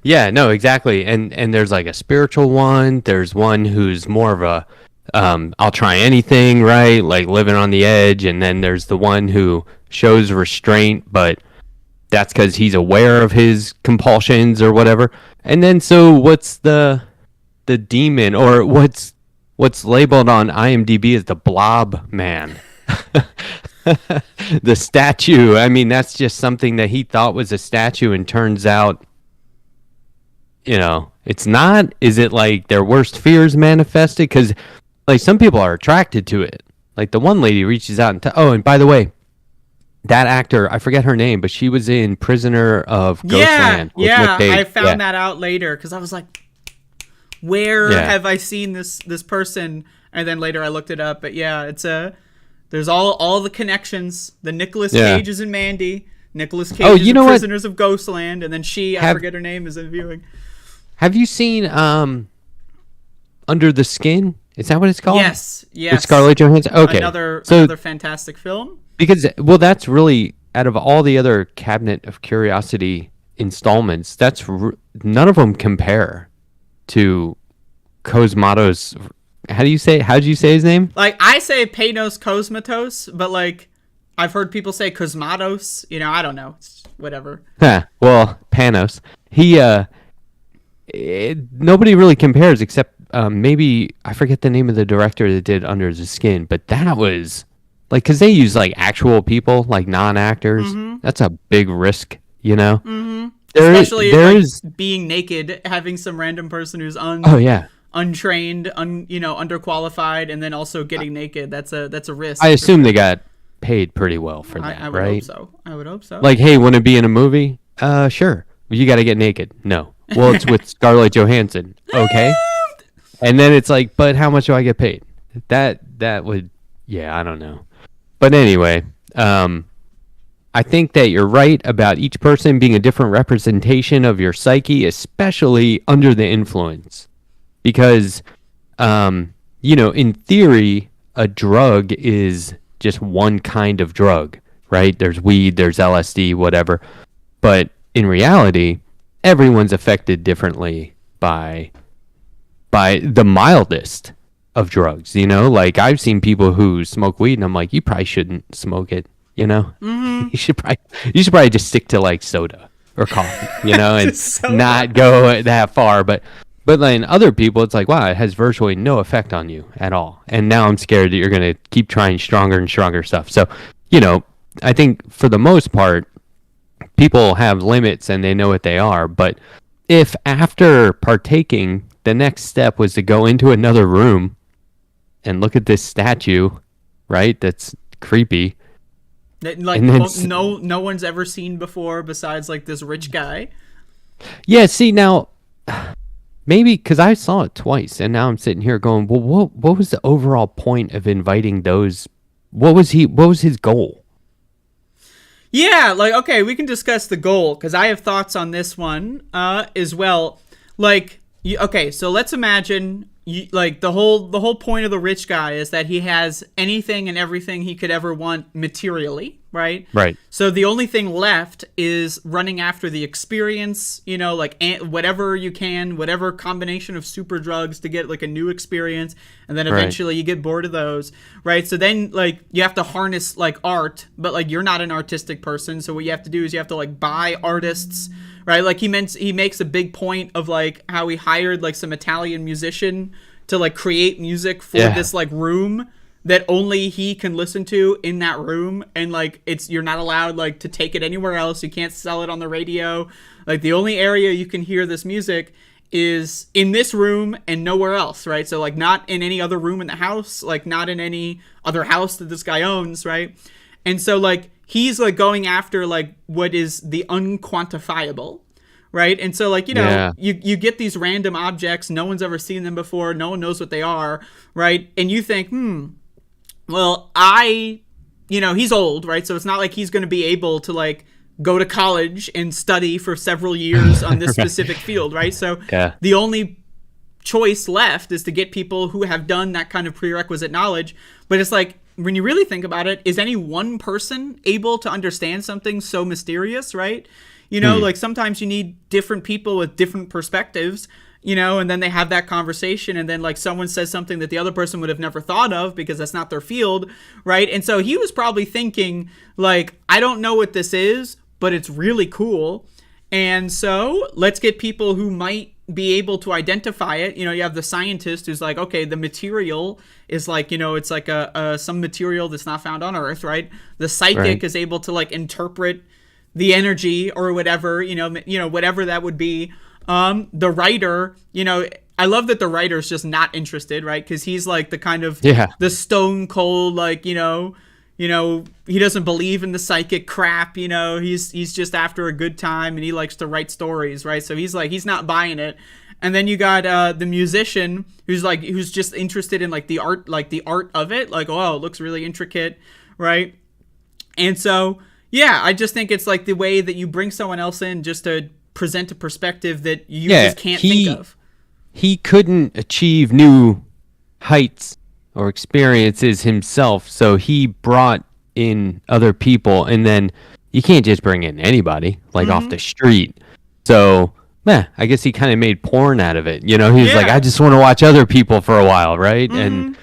Yeah, no, exactly. And there's like a spiritual one. There's one who's more of a I'll try anything, right? Like living on the edge. And then there's the one who shows restraint, but that's because he's aware of his compulsions or whatever. And then so what's the demon, or what's labeled on IMDb as the blob man? The statue. I mean, that's just something that he thought was a statue and turns out it's not. Is it like their worst fears manifested? Because like some people are attracted to it. Like the one lady reaches out and and by the way, that actor, I forget her name, but she was in Prisoner of Ghostland. Yeah, I found that out later because I was like, where have I seen this person? And then later I looked it up. But yeah, it's there's all the connections. The Nicolas Cage is in Mandy. Nicolas Cage is in Prisoners of Ghostland, and then I forget her name, is in Viewing. Have you seen Under the Skin? Is that what it's called? Yes. With Scarlett Johansson? Okay. Another fantastic film. Because, well, that's really, out of all the other Cabinet of Curiosity installments, none of them compare to Cosmatos. How'd you say his name? Like, I say Panos Cosmatos, but like, I've heard people say Cosmatos. I don't know. It's whatever. Well, Panos. Nobody really compares except maybe I forget the name of the director that did Under the Skin, but that was like, because they use like actual people, like non-actors. Mm-hmm. That's a big risk, Mm-hmm. Especially like being naked, having some random person who's untrained, underqualified, and then also getting naked. That's a risk. I assume they got paid pretty well for that, I would right? I would hope so. Like, hey, want to be in a movie? Sure. You got to get naked. No. Well, it's with Scarlett Johansson. Okay. And then it's like, but how much do I get paid? That would, I don't know. But anyway, I think that you're right about each person being a different representation of your psyche, especially under the influence. Because, in theory, a drug is just one kind of drug, right? There's weed, there's LSD, whatever. But in reality, everyone's affected differently by the mildest of drugs, like I've seen people who smoke weed and I'm like, you probably shouldn't smoke it, Mm-hmm. you should probably just stick to like soda or coffee, and not go that far. But But then other people, it's like, wow, it has virtually no effect on you at all. And now I'm scared that you're going to keep trying stronger and stronger stuff. So, I think for the most part, people have limits and they know what they are. But if after partaking, the next step was to go into another room and look at this statue, right? That's creepy. That, like, no one's ever seen before besides like this rich guy. Yeah, see, now maybe because I saw it twice and now I'm sitting here going, well, what was the overall point of inviting those? What was his goal? Yeah, like, okay, we can discuss the goal because I have thoughts on this one as well. Like, okay, so let's imagine like the whole point of the rich guy is that he has anything and everything he could ever want materially, right? Right. So the only thing left is running after the experience, like whatever you can, whatever combination of super drugs to get like a new experience, and then eventually you get bored of those, right? So then like you have to harness like art, but like you're not an artistic person, so what you have to do is you have to like buy artists, right? Like he makes a big point of like how he hired like some Italian musician to like create music for this like room that only he can listen to in that room, and like you're not allowed like to take it anywhere else. You can't sell it on the radio. Like the only area you can hear this music is in this room and nowhere else, right? So like not in any other room in the house, like not in any other house that this guy owns, right? And so like he's like going after like what is the unquantifiable, right? And so like, you get these random objects, no one's ever seen them before, no one knows what they are, right? And you think, well, he's old, right? So it's not like he's going to be able to like go to college and study for several years on this specific field, right? So the only choice left is to get people who have done that kind of prerequisite knowledge. But it's like, when you really think about it, is any one person able to understand something so mysterious, right? Like sometimes you need different people with different perspectives, and then they have that conversation, and then like someone says something that the other person would have never thought of because that's not their field, right? And so he was probably thinking like, I don't know what this is, but it's really cool. And so let's get people who might be able to identify it. You have the scientist who's like, okay, the material is like, it's like some material that's not found on Earth, right? The psychic is able to like interpret the energy or whatever, whatever that would be. The writer, I love that the writer's just not interested, right? Because he's like the kind of the stone cold, like, he doesn't believe in the psychic crap, he's just after a good time and he likes to write stories, right? So he's not buying it. And then you got the musician who's just interested in like the art of it, like, oh, it looks really intricate, right? And so I just think it's like the way that you bring someone else in just to present a perspective that you just can't think of. He couldn't achieve new heights or experiences himself, so he brought in other people, and then you can't just bring in anybody like off the street. So I guess he kind of made porn out of it. He was like, I just want to watch other people for a while, right? And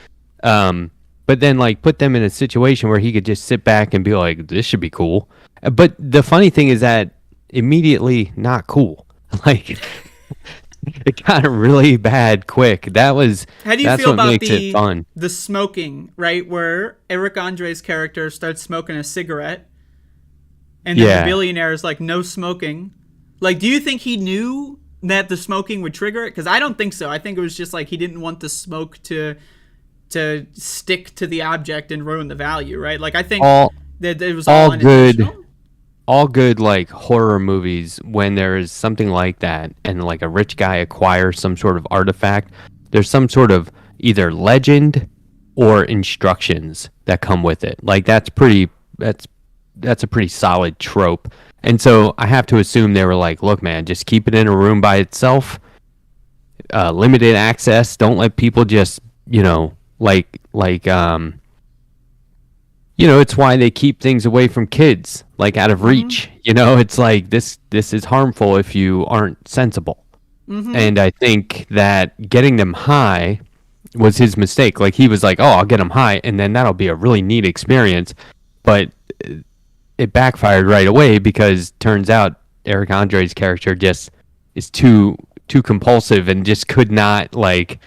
but then like put them in a situation where he could just sit back and be like, this should be cool. But the funny thing is that immediately not cool. Like it got really bad quick. How do you feel about the smoking, right? Where Eric Andre's character starts smoking a cigarette and then the billionaire is like, no smoking. Like, do you think he knew that the smoking would trigger it? Because I don't think so. I think it was just like he didn't want the smoke to stick to the object and ruin the value, right? Like I think that it was all unintentional. All good like horror movies, when there is something like that and like a rich guy acquires some sort of artifact, there's some sort of either legend or instructions that come with it. Like that's a pretty solid trope. And so I have to assume they were like, look, man, just keep it in a room by itself, limited access, don't let people just it's why they keep things away from kids, like out of reach. It's like this is harmful if you aren't sensible. And I think that getting them high was his mistake. Like he was like, oh, I'll get them high and then that'll be a really neat experience. But it backfired right away because turns out Eric Andre's character just is too too compulsive and just could not like,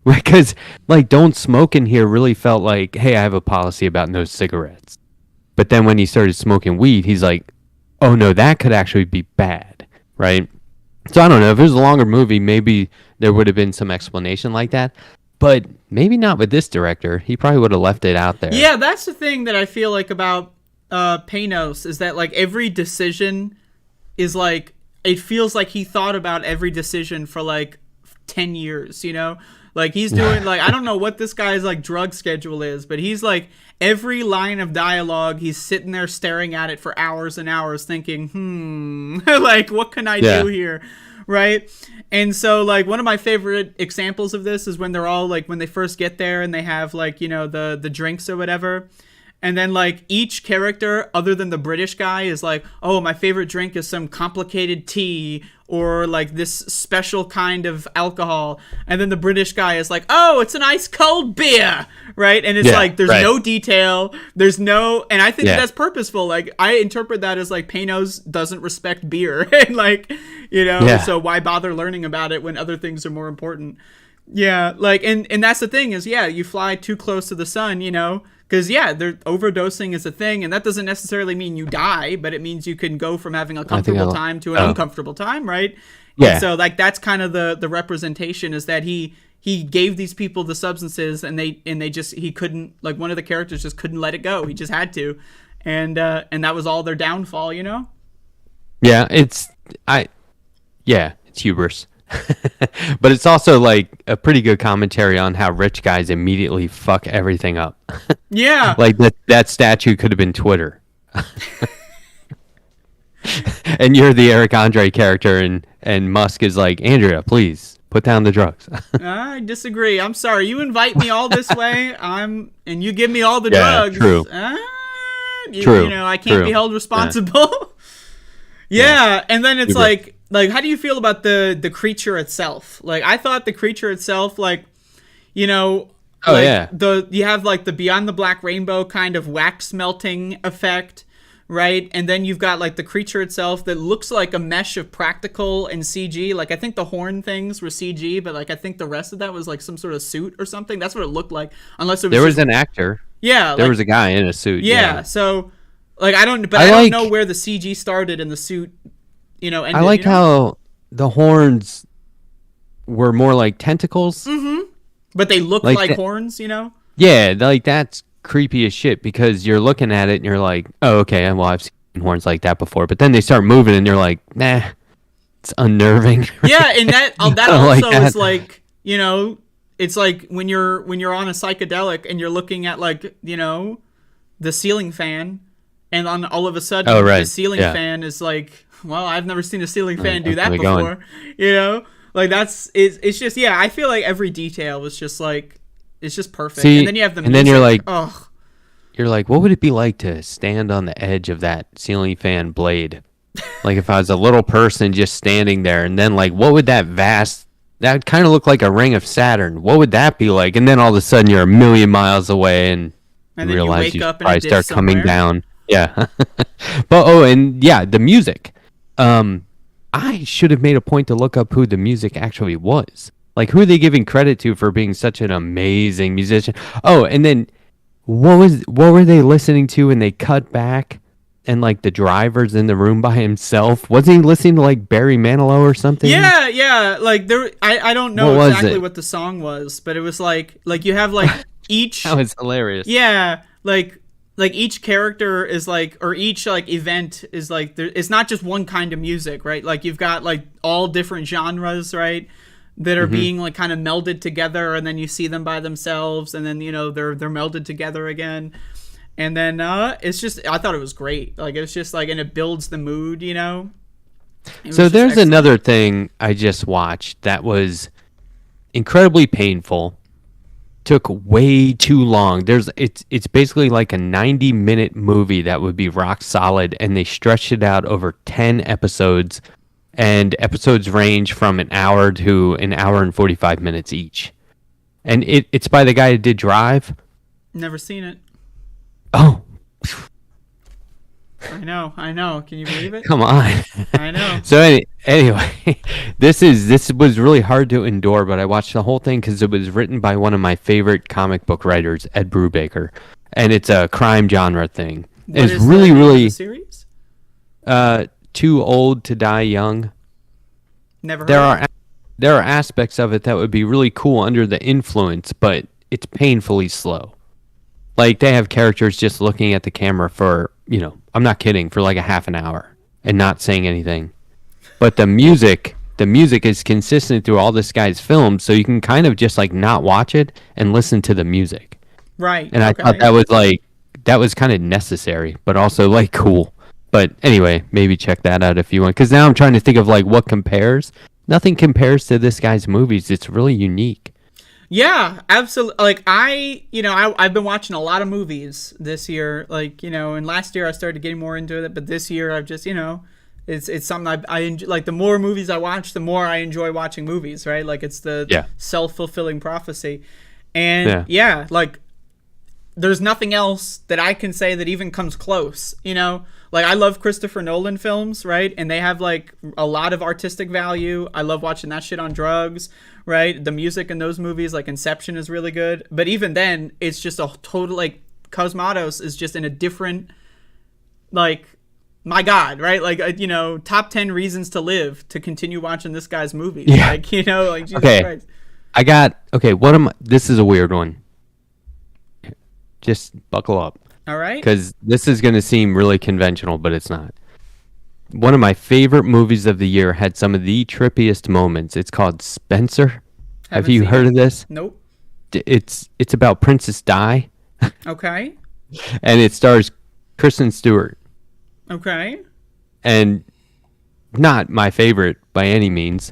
because like Don't Smoke in here really felt like, hey, I have a policy about no cigarettes. But then when he started smoking weed, he's like, oh no, that could actually be bad, right? So I don't know, if it was a longer movie, maybe there would have been some explanation like that. But maybe not with this director. He probably would have left it out there. Yeah, that's the thing that I feel like about Panos, is that like every decision is like, it feels like he thought about every decision for like 10 years, you know? Like he's doing like, I don't know what this guy's like drug schedule is, but he's like, every line of dialogue, he's sitting there staring at it for hours and hours thinking, like what can I do here? Right? And so like one of my favorite examples of this is when they're all like, when they first get there and they have like, you know, the drinks or whatever. And then like each character other than the British guy is like, oh, my favorite drink is some complicated tea or like this special kind of alcohol. And then the British guy is like, oh, it's an ice cold beer. Right. And it's like, there's no detail. There's no, and I think that's purposeful. Like I interpret that as like Panos doesn't respect beer. And like, you know, so why bother learning about it when other things are more important? Yeah. Like, and that's the thing is, you fly too close to the sun, you know, because, they're overdosing is a thing, and that doesn't necessarily mean you die, but it means you can go from having a comfortable time to an uncomfortable time, right? Yeah. And so, like, that's kind of the representation is that he gave these people the substances, and he couldn't, like, one of the characters just couldn't let it go. He just had to, and that was all their downfall, you know? Yeah, it's hubris. But it's also like a pretty good commentary on how rich guys immediately fuck everything up. Yeah. Like that statue could have been Twitter. And you're the Eric Andre character and Musk is like, Andrea, please put down the drugs. I disagree. I'm sorry. You invite me all this way, and you give me all the drugs. True. You know, I can't be held responsible. Yeah. And then it's like, how do you feel about the creature itself? Like, I thought the creature itself, like, you know, you have like the Beyond the Black Rainbow kind of wax melting effect, right? And then you've got like the creature itself that looks like a mesh of practical and CG. Like, I think the horn things were CG, but like I think the rest of that was like some sort of suit or something. That's what it looked like. Unless there was an actor. Yeah, there was a guy in a suit. Yeah. So, like, I don't know where the CG started in the suit. You know, ended, I like how the horns were more like tentacles. Mm-hmm. But they look like horns, you know? Yeah, like that's creepy as shit because you're looking at it and you're like, oh, okay, well, I've seen horns like that before. But then they start moving and you're like, nah, it's unnerving. Yeah, and that also is like, you know, it's like when you're on a psychedelic and you're looking at like, you know, the ceiling fan, and on all of a sudden the ceiling fan is like, well, I've never seen a ceiling fan do that before. You know, like it's just I feel like every detail was just like it's just perfect. See, and then you have the music. Then you're like, oh, you're like, what would it be like to stand on the edge of that ceiling fan blade? Like if I was a little person just standing there, and then like, what would that kind of look like a ring of Saturn? What would that be like? And then all of a sudden you're a million miles away and you realize you probably start coming down. Yeah. But the music. I should have made a point to look up who the music actually was. Like, who are they giving credit to for being such an amazing musician? Oh, and then what were they listening to when they cut back and like the driver's in the room by himself? Wasn't he listening to like Barry Manilow or something? Yeah. Like I don't know exactly what the song was, but it was like you have like each. That was hilarious. Yeah, like each character is like, or each like event is like, it's not just one kind of music, right? Like you've got like all different genres, right? That are being like kind of melded together, and then you see them by themselves, and then you know they're melded together again, and then it's just, I thought it was great. Like it's just like, and it builds the mood, you know. So there's another thing I just watched that was incredibly painful. Took way too long. It's basically like a 90-minute movie that would be rock solid, and they stretched it out over 10 episodes, and episodes range from an hour to an hour and 45 minutes each. And it's by the guy who did Drive. Never seen it. Oh. I know. Can you believe it? Come on. I know. So anyway, this was really hard to endure, but I watched the whole thing because it was written by one of my favorite comic book writers, Ed Brubaker, and it's a crime genre thing. What It's is really, the name of really the series? Too Old to Die Young. Never heard There of it. there are aspects of it that would be really cool under the influence, but it's painfully slow. Like, they have characters just looking at the camera for, I'm not kidding, for like a half an hour and not saying anything. But the music is consistent through all this guy's films, so you can kind of just like not watch it and listen to the music. Right. And I thought that was kind of necessary, but also like cool. But anyway, maybe check that out if you want, because now I'm trying to think of like what compares. Nothing compares to this guy's movies. It's really unique. Yeah, absolutely. Like I've been watching a lot of movies this year. Like, and last year I started getting more into it, but this year I've just, it's something I enjoy. Like, the more movies I watch, the more I enjoy watching movies, right? Like, it's the self-fulfilling prophecy. And like, there's nothing else that I can say that even comes close, Like, I love Christopher Nolan films, right? And they have like a lot of artistic value. I love watching that shit on drugs, right? The music in those movies, like Inception, is really good. But even then, it's just a total, like, Cosmatos is just in a different, like, my God, right? Like, top 10 reasons to live to continue watching this guy's movies. Yeah. Like, like, Jesus Christ. This is a weird one. Just buckle up. All right. Because this is going to seem really conventional, but it's not. One of my favorite movies of the year had some of the trippiest moments. It's called Spencer. Have you heard of this? Nope. It's about Princess Di, Okay. and it stars Kristen Stewart. Okay. And not my favorite by any means.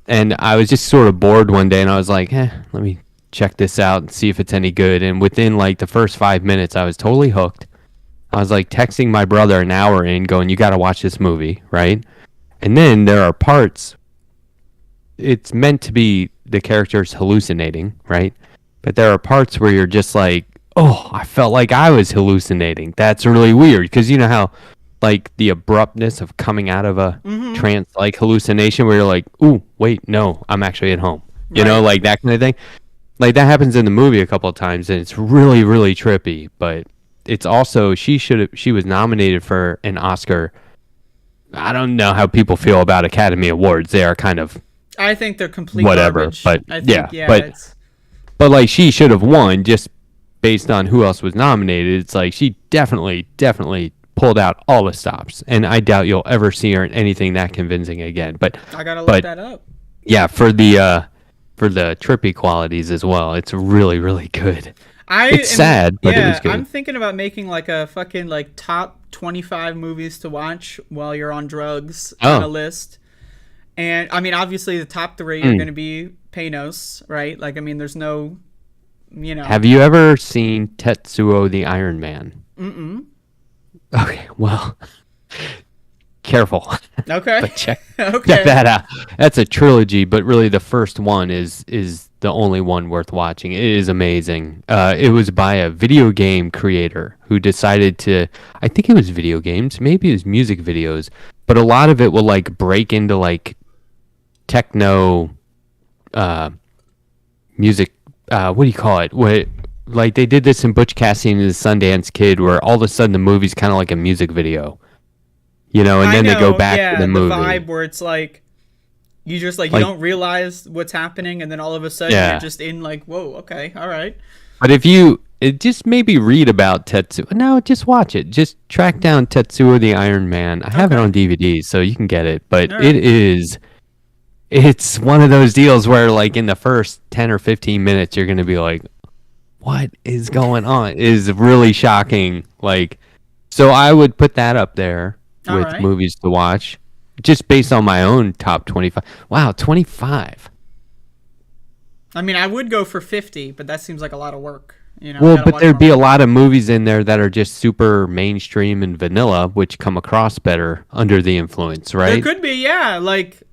And I was just sort of bored one day, and I was like, let me check this out and see if it's any good. And within like the first 5 minutes, I was totally hooked. I was like texting my brother an hour in going, you got to watch this movie, right? And then there are parts, it's meant to be the characters hallucinating, right? But there are parts where you're just like, oh, I felt like I was hallucinating. That's really weird, because you know how like the abruptness of coming out of a trance like hallucination where you're like, ooh, wait, no, I'm actually at home. You know, like that kind of thing. Like, that happens in the movie a couple of times, and it's really, really trippy. But it's also, she was nominated for an Oscar. I don't know how people feel about Academy Awards. They are kind of, I think they're complete whatever. garbage. But I think, but like, she should have won just based on who else was nominated. It's like she definitely pulled out all the stops, and I doubt you'll ever see her in anything that convincing again. But I gotta look that up. Yeah, for the trippy qualities as well. It's really, really good. It's sad, but it was good. I'm thinking about making like a fucking like top 25 movies to watch while you're on drugs kind of list. And I mean, obviously the top 3 are going to be Panos, right? Like, I mean, there's no, Have you ever seen Tetsuo the Iron Man? Mm-mm. Okay, well, careful. Okay. But check that out. That's a trilogy, but really the first one is the only one worth watching. It is amazing. It was by a video game creator who decided to, I think it was video games, maybe it was music videos, but a lot of it will like break into like techno music, what do you call it? Like they did this in Butch Cassidy and the Sundance Kid, where all of a sudden the movie's kind of like a music video. And then they go back to the movie. The vibe where it's like, you just like, you don't realize what's happening, and then all of a sudden you're just in like, whoa, okay, all right. But if just maybe read about Tetsuo. No, just watch it. Just track down Tetsuo the Iron Man. I have it on DVD, so you can get it. But it's one of those deals where like in the first 10 or 15 minutes, you're going to be like, what is going on? It is really shocking. Like, so I would put that up there with movies to watch, just based on my own top 25. Wow, 25. I mean, I would go for 50, but that seems like a lot of work. Well, but there'd be a lot of movies in there that are just super mainstream and vanilla, which come across better under the influence, right? There could be, yeah. Like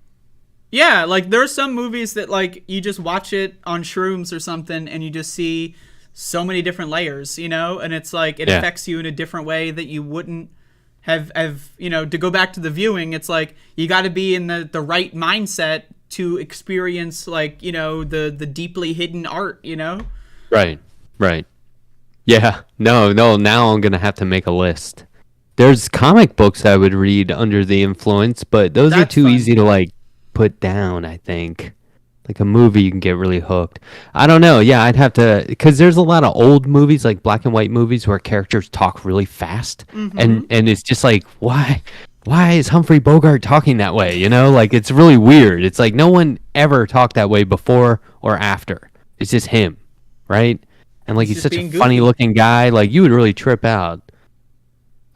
there's some movies that like you just watch it on shrooms or something, and you just see so many different layers, and it's like it affects you in a different way that you wouldn't have to go back to the viewing, it's like you got to be in the right mindset to experience like the deeply hidden art. Right. Yeah. No. Now I'm gonna have to make a list. There's comic books I would read under the influence, but those are That's too fun. easy to like put down. I think. Like a movie, you can get really hooked. I don't know. Yeah, I'd have to, because there's a lot of old movies, like black and white movies, where characters talk really fast, and it's just like, why is Humphrey Bogart talking that way? Like it's really weird. It's like no one ever talked that way before or after. It's just him, right? And like he's just such a being funny goofy. looking guy. Like you would really trip out.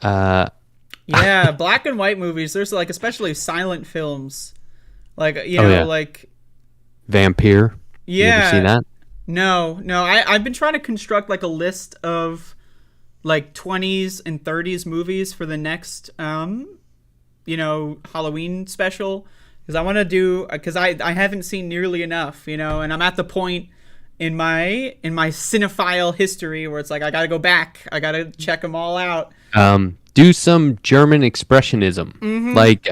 Yeah, black and white movies. There's like especially silent films, like yeah. like. Vampire. Yeah. You ever see that? No. I've been trying to construct like a list of like 20s and 30s movies for the next Halloween special, because I want to do, because I haven't seen nearly enough, and I'm at the point in my cinephile history where it's like I got to go back. I got to check them all out. Do some German expressionism. Like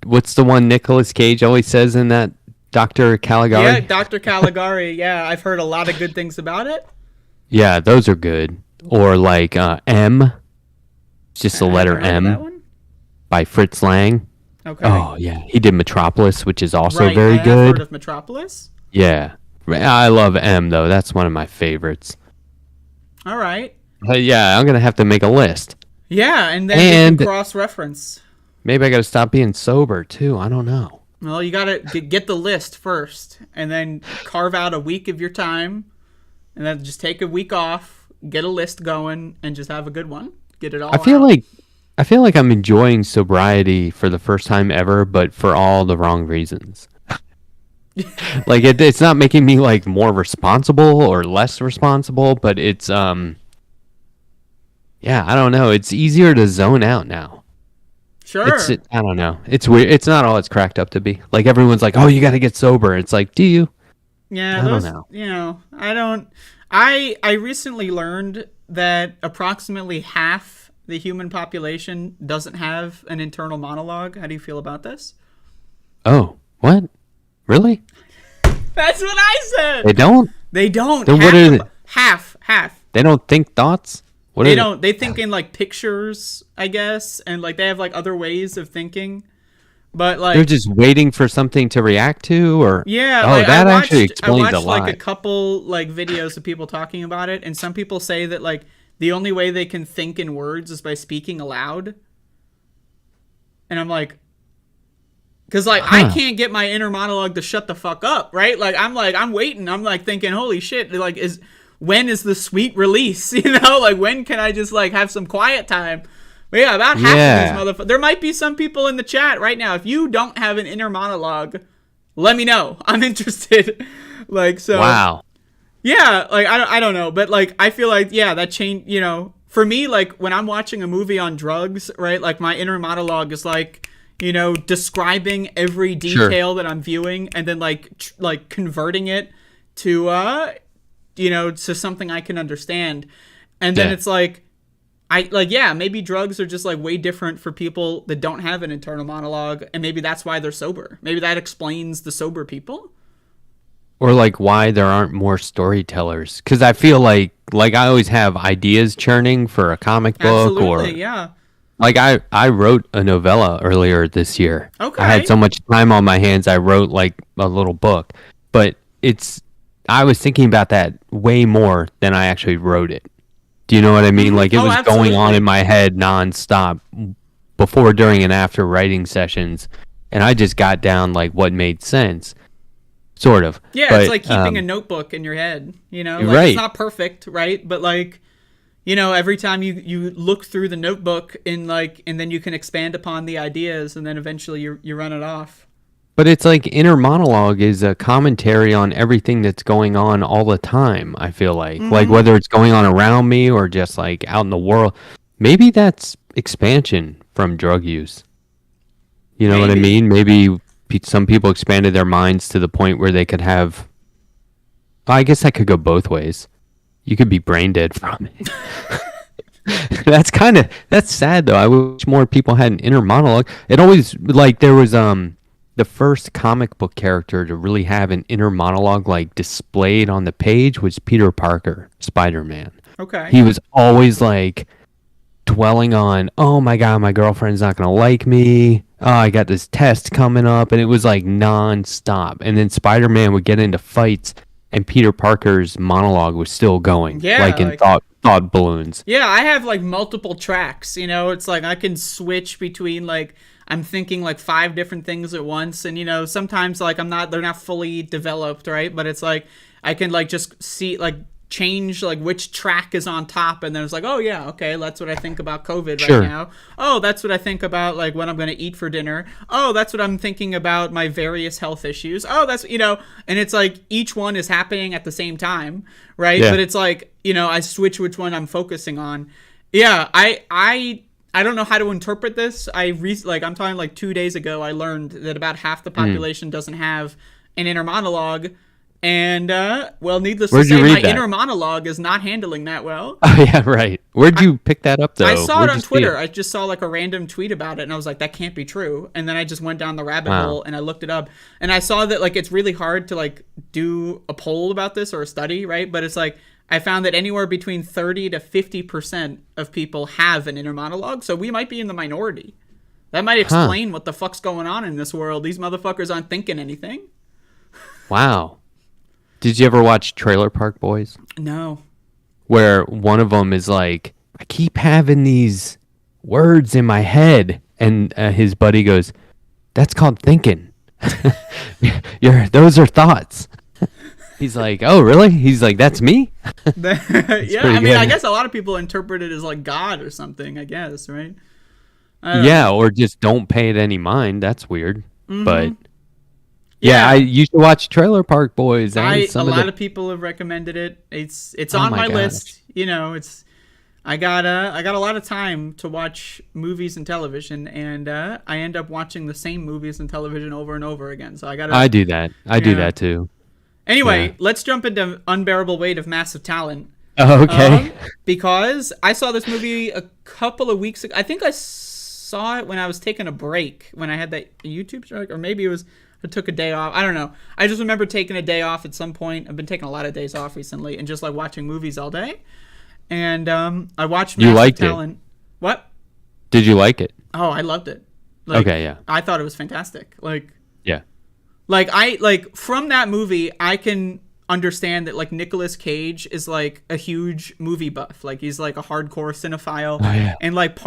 what's the one Nicolas Cage always says in that Dr. Caligari? Yeah, Dr. Caligari. Yeah, I've heard a lot of good things about it. Yeah, those are good. Or like M. It's just the letter That M one? by Fritz Lang. Okay. Oh, yeah. He did Metropolis, which is also Right, very I have heard good. of Metropolis. Yeah. I love M, though. That's one of my favorites. All right. Yeah, I'm going to have to make a list. Yeah, and then you can cross-reference. Maybe I got to stop being sober, too. I don't know. Well, you got to get the list first, and then carve out a week of your time, and then just take a week off, get a list going, and just have a good one. Get it all I feel out. like I'm enjoying sobriety for the first time ever, but for all the wrong reasons. Like it's not making me like more responsible or less responsible, but it's yeah, I don't know. It's easier to zone out now. Sure. I don't know. It's weird. It's not all it's cracked up to be. Like everyone's like, "Oh, you got to get sober." It's like, "Do you?" Yeah, I don't know. I don't. I recently learned that approximately half the human population doesn't have an internal monologue. How do you feel about this? Oh, what? Really? That's what I said. They don't? They don't. Then what are they? Half. They don't think thoughts? What They are don't. They think in like pictures, I guess, and like they have like other ways of thinking. But like They're just waiting for something to react to, or yeah, oh, like, that I watched, actually explains I watched a lot. like a couple like videos of people talking about it, and some people say that like the only way they can think in words is by speaking aloud. And I'm like, because like I can't get my inner monologue to shut the fuck up, right? Like I'm waiting, I'm like thinking, holy shit, like when is the sweet release? Like when can I just like have some quiet time? But yeah, about half of these motherfuckers. There might be some people in the chat right now. If you don't have an inner monologue, let me know. I'm interested. Like so. Wow. Yeah, like I don't know, but like I feel like that change. For me, like when I'm watching a movie on drugs, right? Like my inner monologue is like describing every detail that I'm viewing, and then like converting it to to something I can understand, and then it's like. Maybe drugs are just like way different for people that don't have an internal monologue, and maybe that's why they're sober. Maybe that explains the sober people. Or like why there aren't more storytellers, because I feel like I always have ideas churning for a comic book. Absolutely, or yeah. Like I wrote a novella earlier this year. Okay. I had so much time on my hands, I wrote like a little book, but I was thinking about that way more than I actually wrote it. Do you know what I mean? Like it was going on in my head nonstop before, during, and after writing sessions, and I just got down like what made sense, sort of. Yeah, but, it's like keeping a notebook in your head. Like right. It's not perfect, right? But like, every time you look through the notebook and then you can expand upon the ideas, and then eventually you run it off. But it's like inner monologue is a commentary on everything that's going on all the time, I feel like. Like whether it's going on around me or just like out in the world. Maybe that's expansion from drug use. You know what I mean? Maybe some people expanded their minds to the point where they could have... I guess that could go both ways. You could be brain dead from it. That's sad though. I wish more people had an inner monologue. It always like there was the first comic book character to really have an inner monologue like displayed on the page was Peter Parker, Spider-Man. Okay. He was always like dwelling on, oh my God, my girlfriend's not going to like me. Oh, I got this test coming up. And it was like nonstop. And then Spider-Man would get into fights and Peter Parker's monologue was still going. Yeah, like in thought balloons. Yeah, I have like multiple tracks, you know, it's like I can switch between like I'm thinking like 5 different things at once, and you know, sometimes like they're not fully developed, right? But it's like I can like just see like change like which track is on top, and then it's like, oh yeah, okay, that's what I think about COVID Sure. right now. Oh, that's what I think about like what I'm going to eat for dinner. Oh, that's what I'm thinking about my various health issues. Oh, that's, you know, and it's like each one is happening at the same time, right? Yeah. But it's like, you know, I switch which one I'm focusing on. Yeah, I don't know how to interpret this. I'm talking like 2 days ago, I learned that about half the population doesn't have an inner monologue. And, well, needless to say, my inner monologue is not handling that well. Oh, yeah, right. Where'd you pick that up, though? I saw Where'd it on you see Twitter. I just saw like a random tweet about it, and I was like, that can't be true. And then I just went down the rabbit hole, and I looked it up. And I saw that, like, it's really hard to, like, do a poll about this or a study, right? But it's like, I found that anywhere between 30 to 50% of people have an inner monologue, so we might be in the minority. That might explain what the fuck's going on in this world. These motherfuckers aren't thinking anything. Wow. Did you ever watch Trailer Park Boys? No. Where one of them is like, I keep having these words in my head. And his buddy goes, that's called thinking. Those are thoughts. He's like, oh, really? He's like, that's me? Yeah, I mean, I guess a lot of people interpret it as like God or something, I guess, right? Yeah, or just don't pay it any mind. That's weird. Mm-hmm. But yeah, you should watch Trailer Park Boys. A lot of people have recommended it. It's on my list. You know, I got a lot of time to watch movies and television, and I end up watching the same movies and television over and over again. So I do that. I do that too. Anyway, let's jump into Unbearable Weight of Massive Talent. Oh, okay. Because I saw this movie a couple of weeks ago. I think I saw it when I was taking a break, when I had that YouTube strike, or maybe I took a day off. I don't know. I just remember taking a day off at some point. I've been taking a lot of days off recently, and just like watching movies all day. And I watched Massive Talent. What? Did you like it? Oh, I loved it. Like, okay, yeah. I thought it was fantastic. Yeah. From that movie, I can understand that like Nicolas Cage is like a huge movie buff. Like he's like a hardcore cinephile. Oh, yeah. And like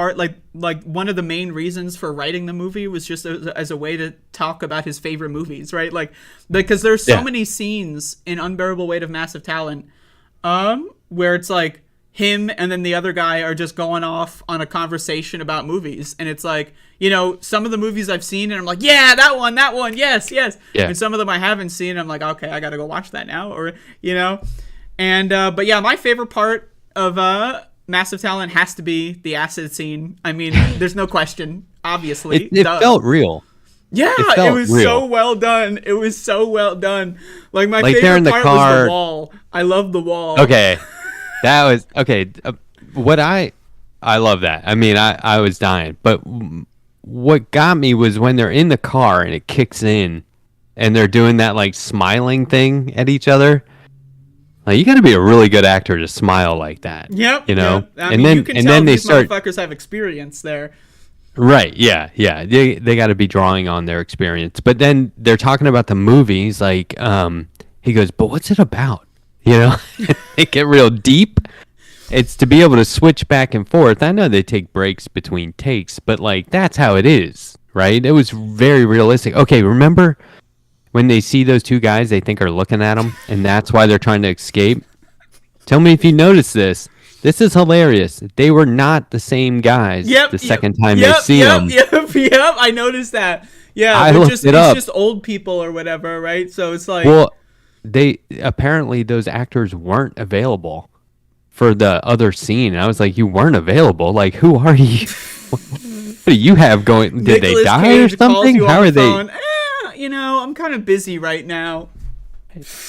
one of the main reasons for writing the movie was just as a way to talk about his favorite movies, right? Like because there's so many scenes in Unbearable Weight of Massive Talent where it's like him and then the other guy are just going off on a conversation about movies, and it's like, you know, some of the movies I've seen and I'm like, yeah, that one, yes. Yeah. And some of them I haven't seen and I'm like, okay, I gotta go watch that now, or you know. And but yeah, my favorite part of Massive Talent has to be the acid scene. I mean, there's no question, obviously. It felt real. Yeah, it was real. so well done. It was so well done. Like my they're favorite in the part car. was the wall. I love the wall. Okay. That was okay. I love that. I mean, I was dying, but what got me was when they're in the car and it kicks in, and they're doing that like smiling thing at each other. Like you got to be a really good actor to smile like that. Yep. You know, yep. I mean, you can tell they these start. Motherfuckers have experience there. Right. Yeah. Yeah. They got to be drawing on their experience, but then they're talking about the movies. Like, he goes, "But what's it about?" You know, they get real deep. It's to be able to switch back and forth. I know they take breaks between takes, but like that's how it is, right? It was very realistic. Okay, remember when they see those two guys they think are looking at them, and that's why they're trying to escape? Tell me if you notice this. This is hilarious. They were not the same guys the second time they see them. Yep, I noticed that. Yeah, it's just old people or whatever, right? So it's like... Well, they apparently those actors weren't available for the other scene. And I was like, you weren't available? Like, who are you? What do you have going? Did Nicolas they die Cage or something? How are they? You know, I'm kind of busy right now.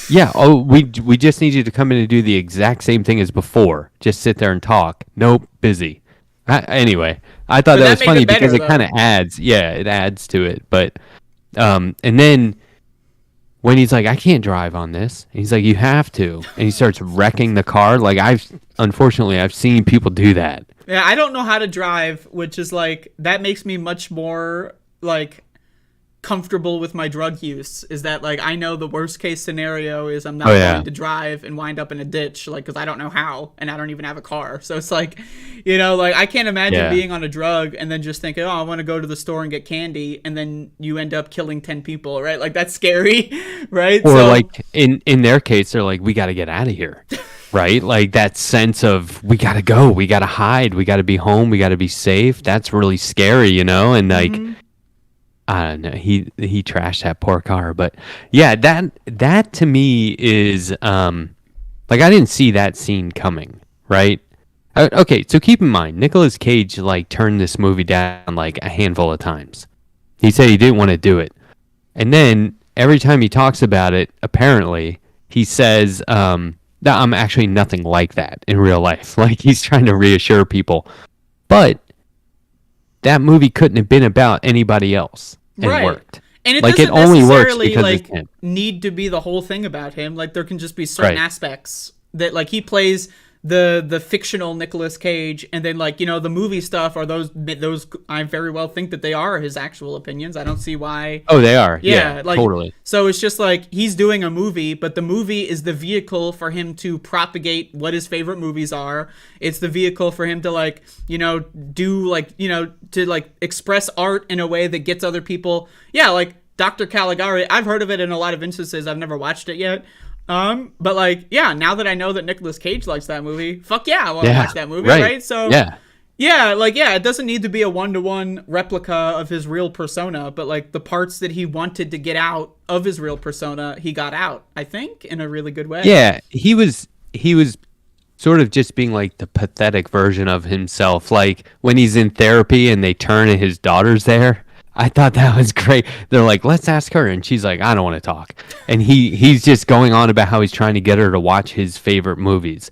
Yeah. Oh, we just need you to come in and do the exact same thing as before. Just sit there and talk. Nope, busy. Anyway, I thought But that that was made funny it better, because it though. kind of adds. Yeah, it adds to it. But and then when he's like, I can't drive on this, and he's like, you have to, and he starts wrecking the car. Like unfortunately, I've seen people do that. Yeah, I don't know how to drive, which is like that makes me much more like comfortable with my drug use. Is that like I know the worst case scenario is I'm not going to drive and wind up in a ditch, like because I don't know how and I don't even have a car. So it's like, like I can't imagine being on a drug and then just thinking, oh, I want to go to the store and get candy, and then you end up killing 10 people, right? Like that's scary, right? Or like in their case, they're like, we got to get out of here. Right? Like that sense of we got to go, we got to hide, we got to be home, we got to be safe. That's really scary, and like I don't know, he trashed that poor car, but yeah, that to me is like I didn't see that scene coming, right? Okay, so keep in mind, Nicolas Cage like turned this movie down like a handful of times. He said he didn't want to do it. And then every time he talks about it, apparently, he says that I'm actually nothing like that in real life. Like he's trying to reassure people. But that movie couldn't have been about anybody else and worked. And it like doesn't it only works necessarily because like it's him. need to be the whole thing about him. Like there can just be certain Right. aspects that like he plays the fictional Nicolas Cage, and then like the movie stuff are those I very well think that they are his actual opinions. I don't see why. Oh, they are. Yeah, like totally. so it's just like he's doing a movie, but the movie is the vehicle for him to propagate what his favorite movies are. It's the vehicle for him to like do like to like express art in a way that gets other people. Yeah, like Dr. Caligari, I've heard of it in a lot of instances. I've never watched it yet. But like, yeah, now that I know that Nicolas Cage likes that movie, fuck yeah, I want to watch that movie, right? So it doesn't need to be a one-to-one replica of his real persona, but like the parts that he wanted to get out of his real persona, he got out, I think, in a really good way. Yeah, he was sort of just being like the pathetic version of himself. Like when he's in therapy and they turn and his daughter's there. I thought that was great. They're like, let's ask her. And she's like, I don't want to talk. And he's just going on about how he's trying to get her to watch his favorite movies.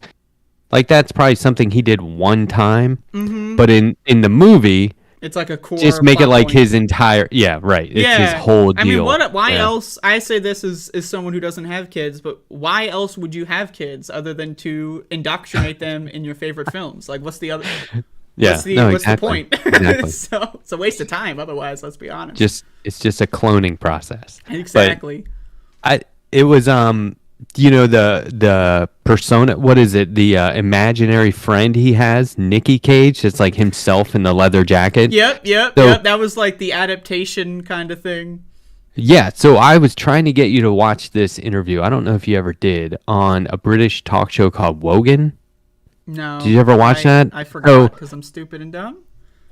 Like, that's probably something he did one time. Mm-hmm. But in the movie, it's like a core just make it like point. His entire, right. It's his whole deal. I mean, why else, I say this is someone who doesn't have kids, but why else would you have kids other than to indoctrinate them in your favorite films? Like, what's the other... What's the point? Exactly. So it's a waste of time otherwise, let's be honest. It's just a cloning process. Exactly. But it was the persona, what is it? The imaginary friend he has, Nicky Cage, it's like himself in the leather jacket. Yep. That was like the adaptation kind of thing. Yeah, so I was trying to get you to watch this interview. I don't know if you ever did, on a British talk show called Wogan. No. Did you ever watch that? I forgot because I'm stupid and dumb.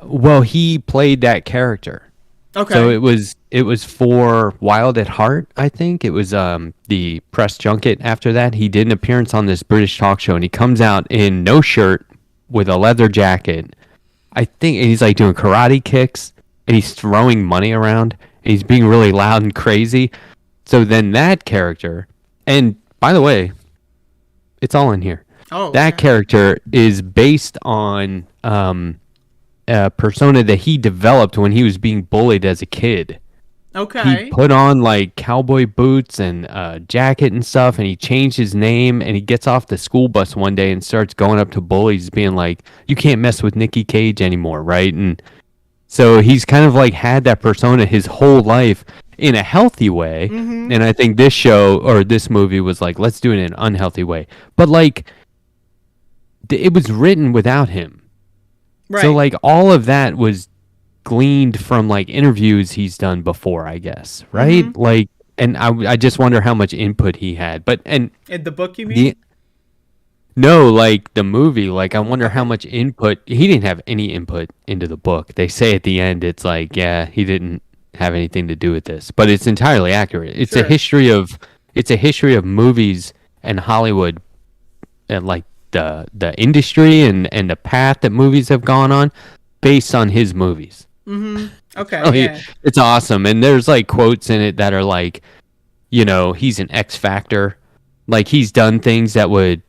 Well, he played that character. Okay. So it was for Wild at Heart, I think. It was the press junket after that. He did an appearance on this British talk show, and he comes out in no shirt with a leather jacket. I think, and he's like doing karate kicks, and he's throwing money around, and he's being really loud and crazy. So then that character, and by the way, it's all in here. Oh, that character is based on a persona that he developed when he was being bullied as a kid. Okay. He put on like cowboy boots and a jacket and stuff, and he changed his name, and he gets off the school bus one day and starts going up to bullies being like, you can't mess with Nicky Cage anymore, right? And so he's kind of like had that persona his whole life in a healthy way. Mm-hmm. And I think this show or this movie was like, let's do it in an unhealthy way. But like, it was written without him. Right. So like all of that was gleaned from like interviews he's done before, I guess. Right. Mm-hmm. Like, and I just wonder how much input he had, but, and in the book, you mean? No, like the movie, like I wonder how much input he didn't have any input into the book. They say at the end, it's like, yeah, he didn't have anything to do with this, but it's entirely accurate. It's a history of movies and Hollywood and like the industry and the path that movies have gone on based on his movies. Mm-hmm. Okay. Oh, yeah. It's awesome. And there's like quotes in it that are like, he's an X factor. Like he's done things that would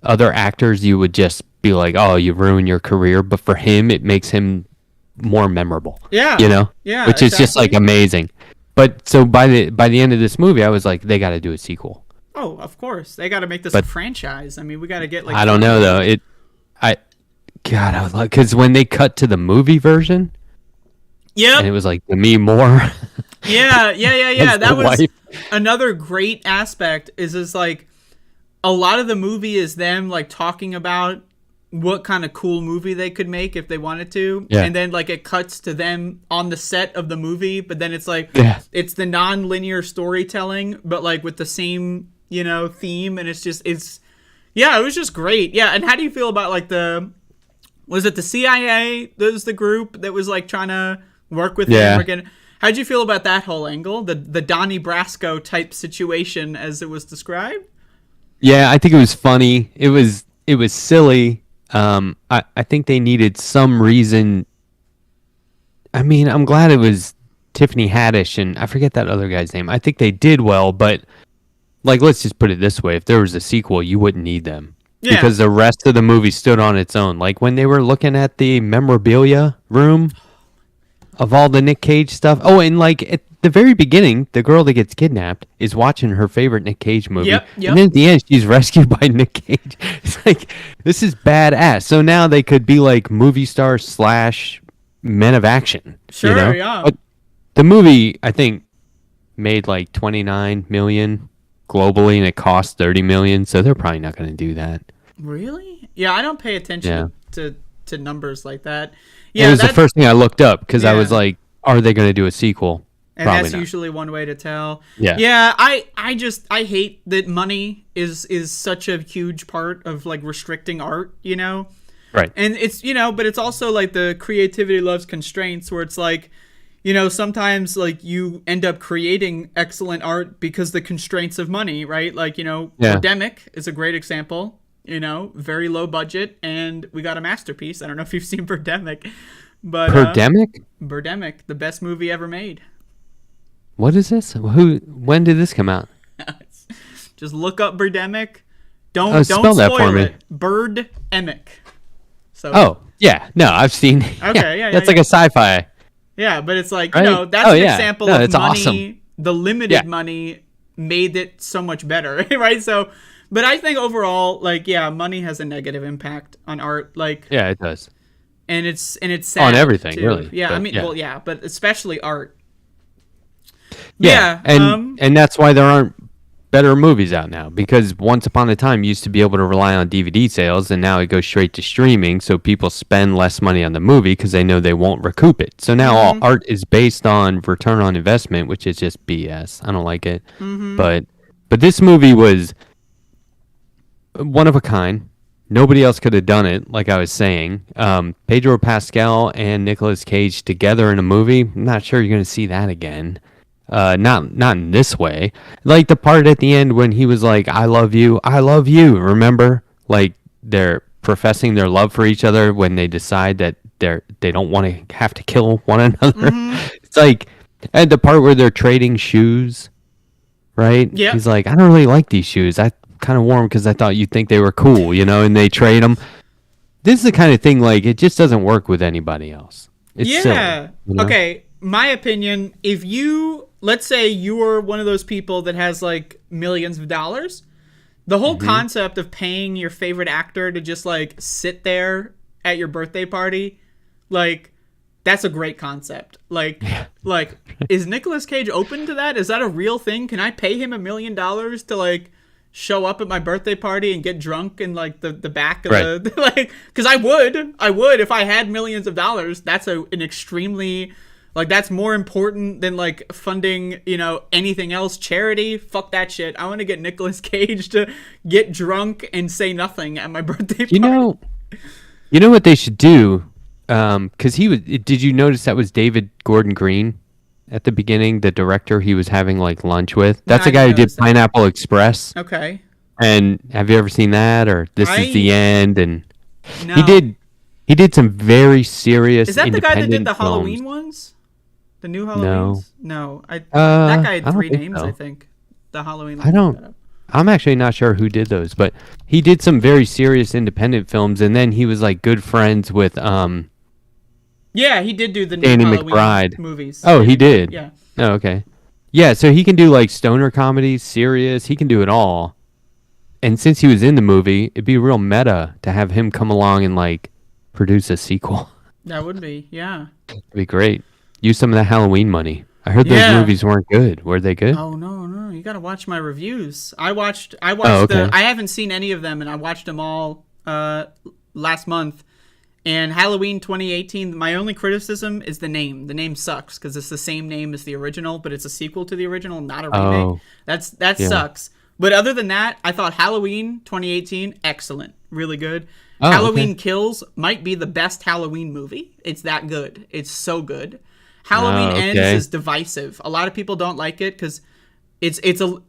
other actors you would just be like, oh, you ruin your career, but for him it makes him more memorable. Yeah. You know? Yeah, Which is just like amazing. But so by the end of this movie, I was like, they got to do a sequel. Oh, of course. They got to make this a franchise. I mean, we got to get like I don't know though. God, I was like, because when they cut to the movie version, Yep. and it was like Demi Moore. Yeah. as That the was wife. another great aspect. Is like a lot of the movie is them like talking about what kind of cool movie they could make if they wanted to, and then like it cuts to them on the set of the movie, but then it's like it's the non-linear storytelling, but like with the same theme, and it was just great. Yeah. And how do you feel about like was it the CIA that was the group that was like trying to work with him? How'd you feel about that whole angle, the Donnie Brasco type situation as it was described? Yeah, I think it was funny. It was silly. I think they needed some reason. I mean, I'm glad it was Tiffany Haddish and I forget that other guy's name. I think they did well, but like, let's just put it this way: if there was a sequel, you wouldn't need them because the rest of the movie stood on its own. Like when they were looking at the memorabilia room of all the Nick Cage stuff. Oh, and like at the very beginning, the girl that gets kidnapped is watching her favorite Nick Cage movie. Yep. And then at the end, she's rescued by Nick Cage. It's like, this is badass. So now they could be like movie stars / men of action. Sure, yeah. But the movie, I think, made like 29 million globally, and it cost 30 million. So they're probably not going to do that. Really? Yeah, I don't pay attention to numbers like that. Yeah, it was the first thing I looked up because I was like, are they going to do a sequel? And Probably that's not. usually one way to tell. Yeah. I hate that money is such a huge part of like restricting art, Right. And it's, but it's also like the creativity loves constraints where it's like, sometimes like you end up creating excellent art because the constraints of money, right? Like, Birdemic is a great example, very low budget, and we got a masterpiece. I don't know if you've seen Birdemic, but Birdemic, the best movie ever made. What is this? When did this come out? Just look up Birdemic. Don't spell that for me. Birdemic. So. Oh yeah, no, I've seen. Okay, that's like a sci-fi. Yeah, but it's like right? That's an example of money. Awesome. The limited money made it so much better, right? So, but I think overall, like, money has a negative impact on art. Like, it does. And it's sad on everything, too. really. Yeah, but, I mean, but especially art. And that's why there aren't better movies out now, because once upon a time you used to be able to rely on DVD sales, and now it goes straight to streaming, so people spend less money on the movie because they know they won't recoup it. So now all art is based on return on investment, which is just BS. I don't like it. But this movie was one of a kind. Nobody else could have done it, like I was saying. Pedro Pascal and Nicolas Cage together in a movie, I'm not sure you're going to see that again. Not in this way. Like the part at the end when he was like, I love you, remember? Like they're professing their love for each other when they decide that they don't want to have to kill one another. It's like, and the part where they're trading shoes, right? Yeah. He's like, I don't really like these shoes. I kind of wore them because I thought you'd think they were cool, and they trade them. This is the kind of thing, like, it just doesn't work with anybody else. It's silly, Okay, my opinion, if let's say you're one of those people that has like millions of dollars, the whole concept of paying your favorite actor to just like sit there at your birthday party, like, that's a great concept. Like, is Nicolas Cage open to that? Is that a real thing? Can I pay him $1 million to like show up at my birthday party and get drunk in like the back of the like? Because I would if I had millions of dollars. That's an extremely, like, that's more important than like funding anything else. Charity, fuck that shit. I want to get Nicolas Cage to get drunk and say nothing at my birthday party. You know what they should do? Because did you notice that was David Gordon Green at the beginning, the director he was having like lunch with? That's the guy who did Pineapple Express. Okay. And have you ever seen that, or This Is the End? And no. he did some very serious. Is that the guy that did the films. Halloween ones? The new Halloweens? No. That guy had 3 names, I think. The Halloween. I don't I'm actually not sure who did those, but he did some very serious independent films, and then he was like good friends with Yeah, he did do the new Danny Halloween McBride movies. Oh, he did. Yeah. Oh, okay. Yeah, so he can do like stoner comedy, serious. He can do it all. And since he was in the movie, it'd be real meta to have him come along and like produce a sequel. That would be, yeah. It'd be great. Use some of the Halloween money. I heard those Yeah. movies weren't good. Were they good? Oh no, you gotta watch my reviews. I watched okay. I haven't seen any of them, and I watched them all last month. And Halloween 2018, my only criticism is the name. The name sucks because it's the same name as the original, but it's a sequel to the original, not a remake. Oh. That Yeah. sucks. But other than that, I thought Halloween 2018, excellent, really good. Oh, Halloween okay. Kills might be the best Halloween movie. It's that good. It's so good. Halloween Ends okay. is divisive. A lot of people don't like it because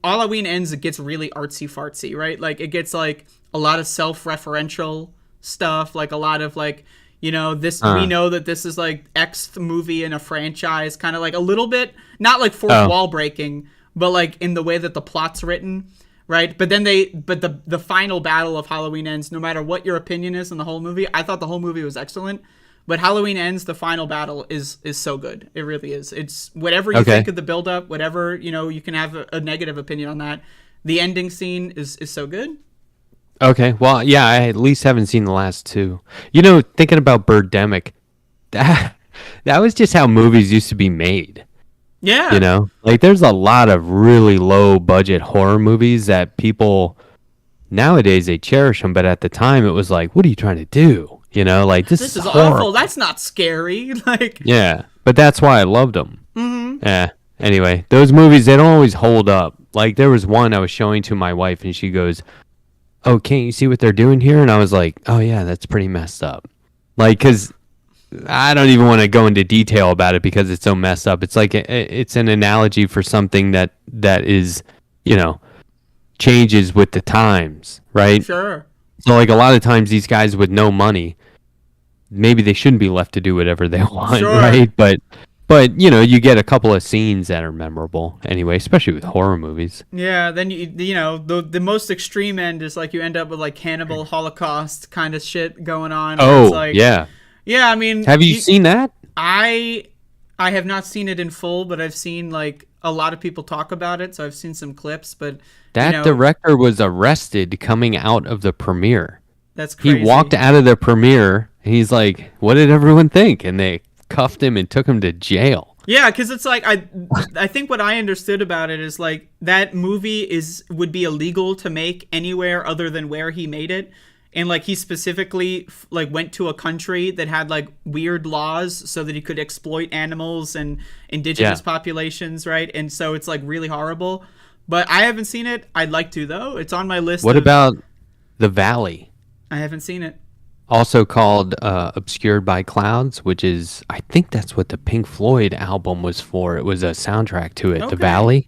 Halloween Ends. It gets really artsy fartsy, right? Like it gets like a lot of self-referential stuff, like a lot of like, you know, this we know that this is like X movie in a franchise, kind of like a little bit, not like fourth wall breaking, but like in the way that the plot's written, right? But then the final battle of Halloween Ends, no matter what your opinion is on the whole movie, I thought the whole movie was excellent. But Halloween Ends, the final battle is so good. It really is. It's whatever you think of the build up, whatever, you know, you can have a negative opinion on that. The ending scene is so good. Okay. Well, yeah, I at least haven't seen the last two. You know, thinking about Birdemic, that was just how movies used to be made. Yeah. You know, like there's a lot of really low budget horror movies that people nowadays they cherish them, but at the time it was like, what are you trying to do? You know, like this is horrible. Awful. That's not scary. Like Yeah, but that's why I loved them. Mm-hmm. Yeah. Anyway, those movies they don't always hold up. Like there was one I was showing to my wife, and she goes, "Oh, can't you see what they're doing here?" And I was like, "Oh yeah, that's pretty messed up." Like, cause I don't even want to go into detail about it because it's so messed up. It's like it's an analogy for something that is, you know, changes with the times, right? Sure. So like a lot of times these guys with no money, maybe they shouldn't be left to do whatever they want, Sure. right? But you know, you get a couple of scenes that are memorable anyway, especially with horror movies. Yeah, then you know the most extreme end is like you end up with like cannibal Holocaust kind of shit going on. Oh, It's like, yeah. Yeah, I mean, Have you seen that? I have not seen it in full, but I've seen like a lot of people talk about it, so I've seen some clips. But That you know, director was arrested coming out of the premiere. that's crazy. He walked out of the premiere and he's like, "What did everyone think?" And they cuffed him and took him to jail. Yeah, because it's like I think what I understood about it is like that movie would be illegal to make anywhere other than where he made it, and like he specifically like went to a country that had like weird laws so that he could exploit animals and indigenous populations, right? And so it's like really horrible. But I haven't seen it. I'd like to though. It's on my list. What about The Valley? I haven't seen it. Also called Obscured by Clouds, which is, I think that's what the Pink Floyd album was for. It was a soundtrack to it. Okay. The Valley.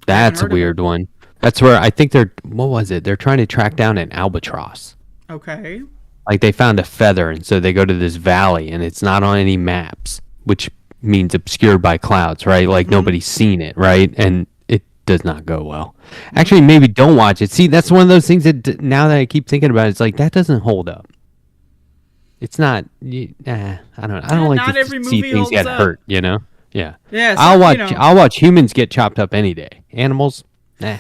That's a heard of weird one. That's where I think what was it? They're trying to track down an albatross. Okay. Like they found a feather, and so they go to this valley, and it's not on any maps, which means obscured by clouds, right? Like nobody's seen it, right? And it does not go well. Actually, maybe don't watch it. See, that's one of those things that now that I keep thinking about it, it's like that doesn't hold up. It's not. I don't like not to every see movie things holds get up. hurt. You know? Yeah. Yeah, so, I'll watch. you know. I'll watch humans get chopped up any day. Animals, nah.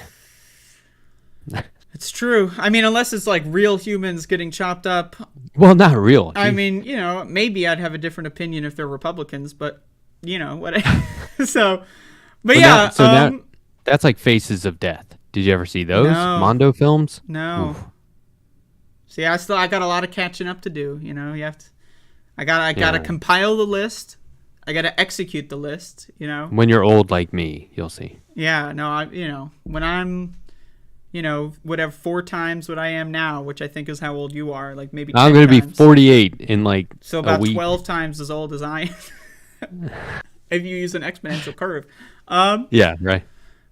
It's true. I mean, unless it's like real humans getting chopped up. Well, not real. I mean, you know, maybe I'd have a different opinion if they're Republicans, but you know what? So, but yeah. Now, that's like Faces of Death. Did you ever see those No. Mondo films? No. Oof. See, I got a lot of catching up to do. You know, you have to. I gotta compile the list. I gotta execute the list. You know. When you're old like me, you'll see. Yeah. No. When I'm. Whatever 4 times what I am now, which I think is how old you are, like maybe 10 I'm going to be times. 48 in like So about a week. 12 times as old as I am. If you use an exponential curve. Yeah, right.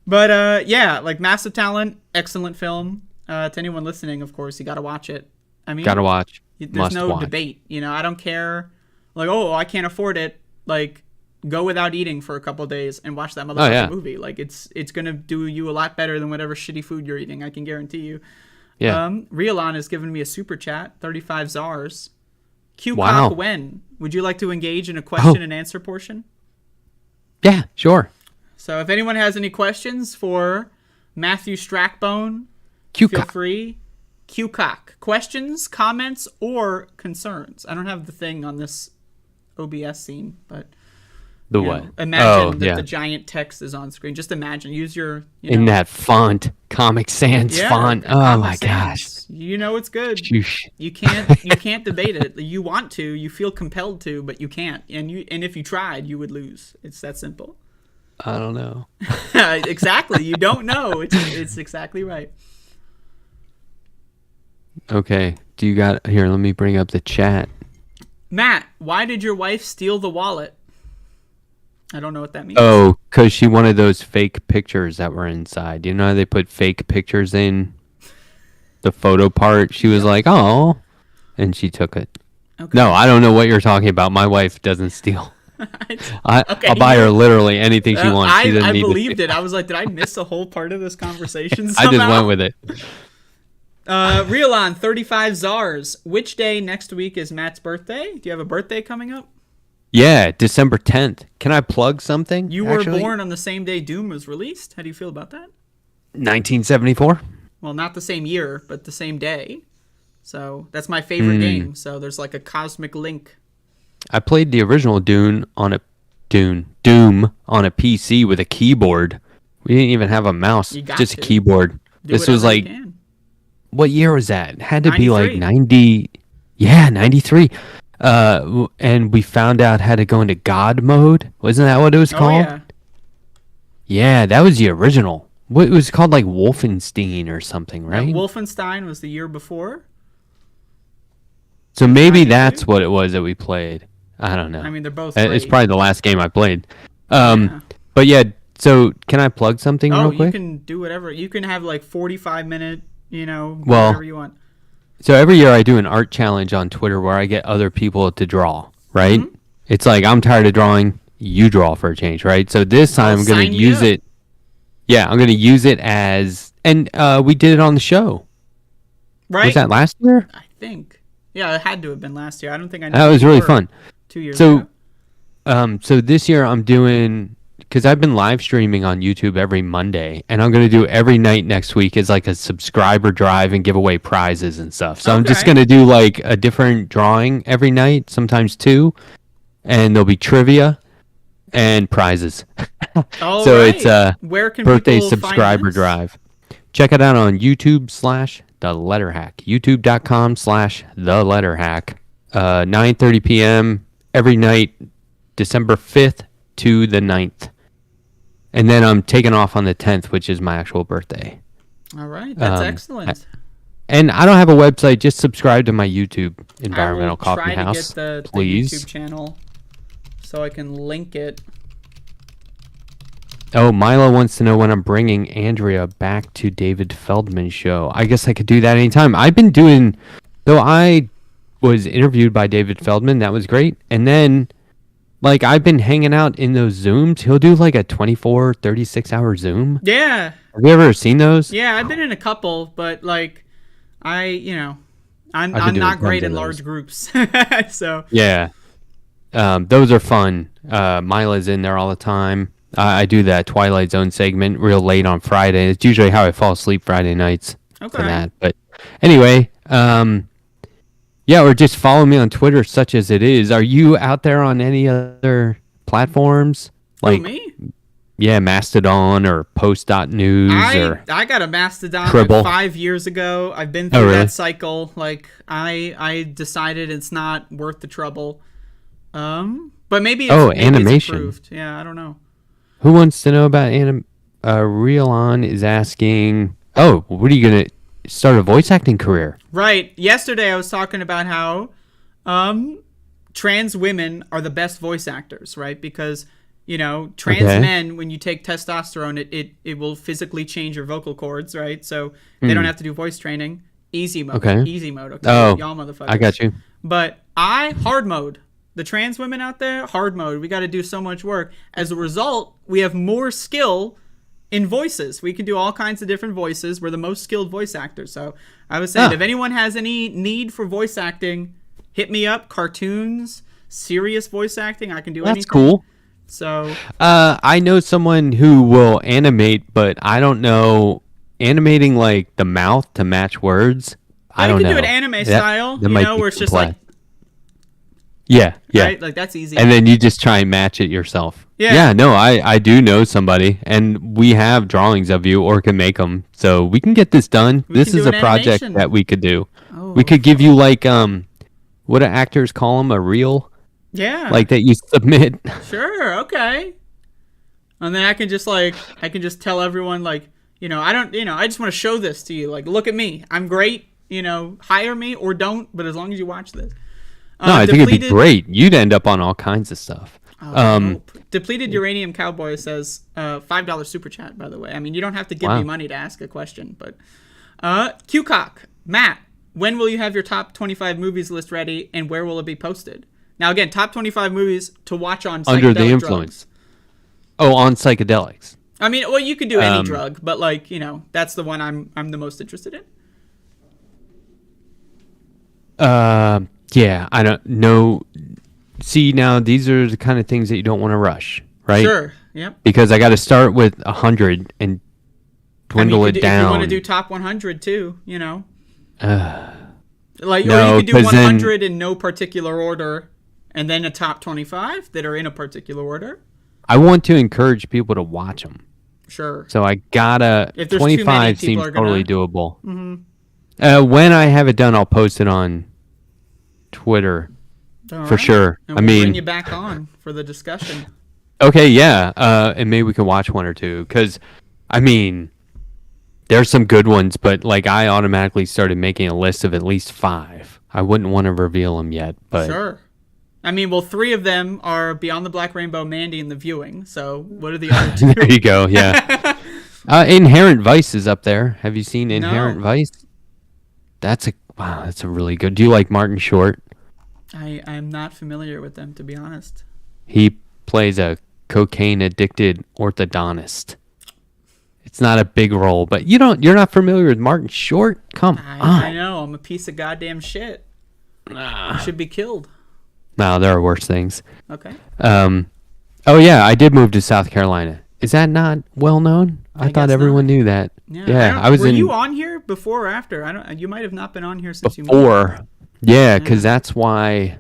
But yeah, like Massive Talent, excellent film. To anyone listening, of course, you got to watch it. I mean, Gotta watch. There's Must no watch. debate. I don't care. Like, oh, I can't afford it. Like, go without eating for a couple days and watch that motherfucking yeah. movie. Like it's gonna do you a lot better than whatever shitty food you're eating. I can guarantee you. Yeah. Rielon has given me a super chat, 35 czars. QCock Wow. when? Would you like to engage in a question and answer portion? Yeah, sure. So if anyone has any questions for Matthew Strackbone, Q feel cock. free. QCock. Questions, comments, or concerns. I don't have the thing on this OBS scene, but The you what? know, imagine Oh, that yeah. the giant text is on screen. Just imagine. Use your In that font, Comic Sans font. Oh Comic my Sans. gosh. You know it's good. Shoosh. You can't debate it. You want to, you feel compelled to, but you can't. And if you tried, you would lose. It's that simple. I don't know. Exactly. You don't know. It's exactly right. Okay. Do you got here? Let me bring up the chat. Matt, why did your wife steal the wallet? I don't know what that means. Oh, because she wanted those fake pictures that were inside. You know how they put fake pictures in the photo part? She was like, oh, and she took it. Okay. No, I don't know what you're talking about. My wife doesn't steal. I'll buy her literally anything she wants. She doesn't I need to believed steal. it. I was like, did I miss a whole part of this conversation I somehow? just went with it. Rielon, 35 czars. Which day next week is Matt's birthday? Do you have a birthday coming up? Yeah, December 10th. Can I plug something? You were actually? born on the same day Doom was released. How do you feel about that? 1974. Well, not the same year, but the same day. So that's my favorite game. So there's like a cosmic link. I played the original Doom on a PC with a keyboard. We didn't even have a mouse, You got just a to. keyboard. Do This was whatever you like, can. what year was that? It had to be like 93. 90. Yeah, 93. And we found out how to go into God mode. Wasn't that what it was Oh, called? yeah. Yeah, that was the original. What it was called, like Wolfenstein or something, right? Wolfenstein was the year before. So maybe 92? that's what it was that we played. I don't know. I mean, they're both It's great. probably the last game I played. But yeah, so can I plug something Oh, real you quick? can do whatever. You can have like 45-minute, Well, whatever you want. So every year I do an art challenge on Twitter where I get other people to draw, right? Mm-hmm. It's like, I'm tired of drawing, you draw for a change, right? So this time I'm going sign to you use up. it. Yeah, I'm going to use it as, and we did it on the show. Right? Was that last year? I think. Yeah, it had to have been last year. I don't think I know. That was really fun. 2 years So, ago. so this year I'm doing, because I've been live streaming on YouTube every Monday, and I'm going to do every night next week is like a subscriber drive and give away prizes and stuff. So I'm just Okay. going to do like a different drawing every night, sometimes two, and there'll be trivia and prizes. All So right. it's a Where can birthday people find subscriber this? drive. Check it out on YouTube/TheLetterHack. YouTube.com/TheLetterHack. 9:30 p.m. every night, December 5th to the 9th. And then I'm taking off on the 10th, which is my actual birthday. All right. That's excellent. And I don't have a website. Just subscribe to my YouTube, Environmental I will Coffee try House, to get the please. YouTube channel so I can link it. Oh, Milo wants to know when I'm bringing Andrea back to David Feldman's show. I guess I could do that anytime. I've been doing, though I was interviewed by David Feldman. That was great. And then, like, I've been hanging out in those Zooms. He'll do like a 24, 36-hour Zoom. Yeah. Have you ever seen those? Yeah, I've been in a couple, but like I'm I've been I'm doing not great tons of in those. large groups. So Yeah. Those are fun. Mila's in there all the time. I do that Twilight Zone segment real late on Friday. It's usually how I fall asleep Friday nights for Okay. that. But anyway, yeah, or just follow me on Twitter, such as it is. Are you out there on any other platforms? Like, me? Yeah, Mastodon or Post.news or... I got a Mastodon Tribble. like 5 years ago. I've been through really? that cycle. Like I decided it's not worth the trouble. But maybe maybe animation. It's improved. Yeah, I don't know. Who wants to know about Rielon is asking, oh, what are you going to start a voice acting career? Right. Yesterday I was talking about how trans women are the best voice actors, right? Because, trans Okay. men, when you take testosterone, it will physically change your vocal cords, right? So they don't have to do voice training. Easy mode. Okay. Easy mode. Okay. Oh, Y'all motherfuckers. I got you. But hard mode. the trans women out there, hard mode. We got to do so much work. As a result, we have more skill in voices. We can do all kinds of different voices. We're the most skilled voice actors. So I was saying, if anyone has any need for voice acting, hit me up. Cartoons, serious voice acting. I can do anything. That's cool. So I know someone who will animate, but I don't know animating like the mouth to match words. I don't know. You can do it anime style, that might be where it's just complex. like, yeah. right? Like that's easy. And then you just try and match it yourself. Yeah. No, I do know somebody, and we have drawings of you or can make them, so we can get this done. This is a project that we could do. We could give you like what do actors call them, a reel? Yeah. Like that you submit. Sure. Okay. And then I can just tell everyone like, I just want to show this to you. Like, look at me. I'm great. Hire me or don't, but as long as you watch this. No, I think it'd be great. You'd end up on all kinds of stuff. Depleted Uranium Cowboy says $5 super chat, by the way. I mean, you don't have to give me money to ask a question, but QCock, Matt, when will you have your top 25 movies list ready, and where will it be posted? Now, again, top 25 movies to watch on psychedelic under the influence. Drugs. Oh, on psychedelics. I mean, well, you could do any drug, but like, that's the one I'm the most interested in. Yeah, I don't know. See, now these are the kind of things that you don't want to rush, right? Sure. Yep. Because I got to start with 100 and dwindle it down. If you want to do top 100 too, like, no, or you could do 100 in no particular order, and then a top 25 that are in a particular order. I want to encourage people to watch them. Sure. So I gotta. If there's 25 too many, seems totally gonna... doable. Mm-hmm. When I have it done, I'll post it on Twitter for sure. And we'll bring you back on for the discussion. Okay, yeah, and maybe we can watch one or two, because I mean, there's some good ones, but like I automatically started making a list of at least 5. I wouldn't want to reveal them yet, but sure. I mean, well, 3 of them are Beyond the Black Rainbow, Mandy, and The Viewing. So what are the other 2? There you go. Yeah. Inherent Vice is up there. Have you seen Inherent Vice? That's a really good. Do you like Martin Short? I'm not familiar with them, to be honest. He plays a cocaine addicted orthodontist. It's not a big role, but you're not familiar with Martin Short? Come on. I know. I'm a piece of goddamn shit. I should be killed. No, there are worse things. Okay. Oh yeah, I did move to South Carolina. Is that not well known? I thought everyone knew that. Yeah, I was Were you on here before or after? You might have not been on here since before. You moved. Yeah, because that's why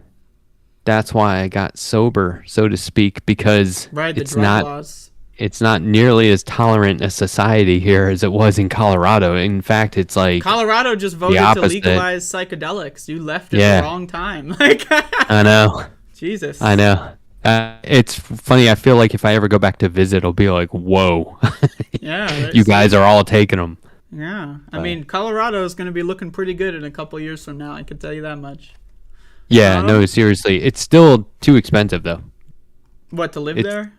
I got sober, so to speak, because it's not nearly as tolerant a society here as it was in Colorado. In fact, it's like Colorado just voted to legalize psychedelics. You left at the wrong time. I know. Jesus. I know. It's funny. I feel like if I ever go back to visit, it'll be like, whoa. Yeah. You guys are all taking them. Yeah. I mean, Colorado is going to be looking pretty good in a couple years from now. I can tell you that much. Yeah. No, seriously. It's still too expensive, though. What, to live there?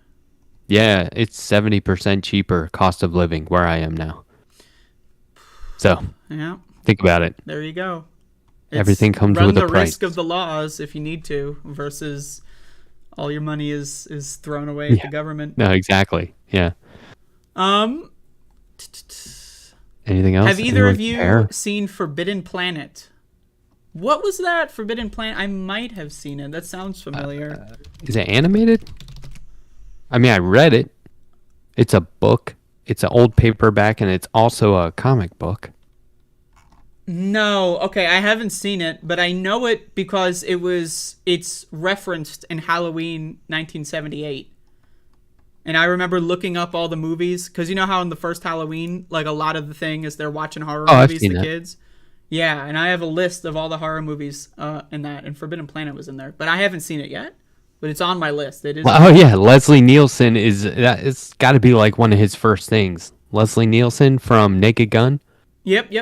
Yeah. It's 70% cheaper cost of living where I am now. So, yeah. Think about it. There you go. Everything comes with a price. Run the risk of the laws if you need to versus all your money is thrown away at the government. No, exactly. Yeah. Anything else? Have either of you seen Forbidden Planet? What was that, Forbidden Planet? I might have seen it. That sounds familiar. Is it animated? I mean, I read it. It's a book. It's an old paperback, and it's also a comic book. No, okay, I haven't seen it, but I know it because it's referenced in Halloween 1978. And I remember looking up all the movies, because you know how in the first Halloween, like a lot of the thing is they're watching horror movies, the kids? Yeah, and I have a list of all the horror movies in that, and Forbidden Planet was in there. But I haven't seen it yet, but it's on my list. It is. Oh, yeah, Leslie Nielsen it's got to be like one of his first things. Leslie Nielsen from Naked Gun? Yep.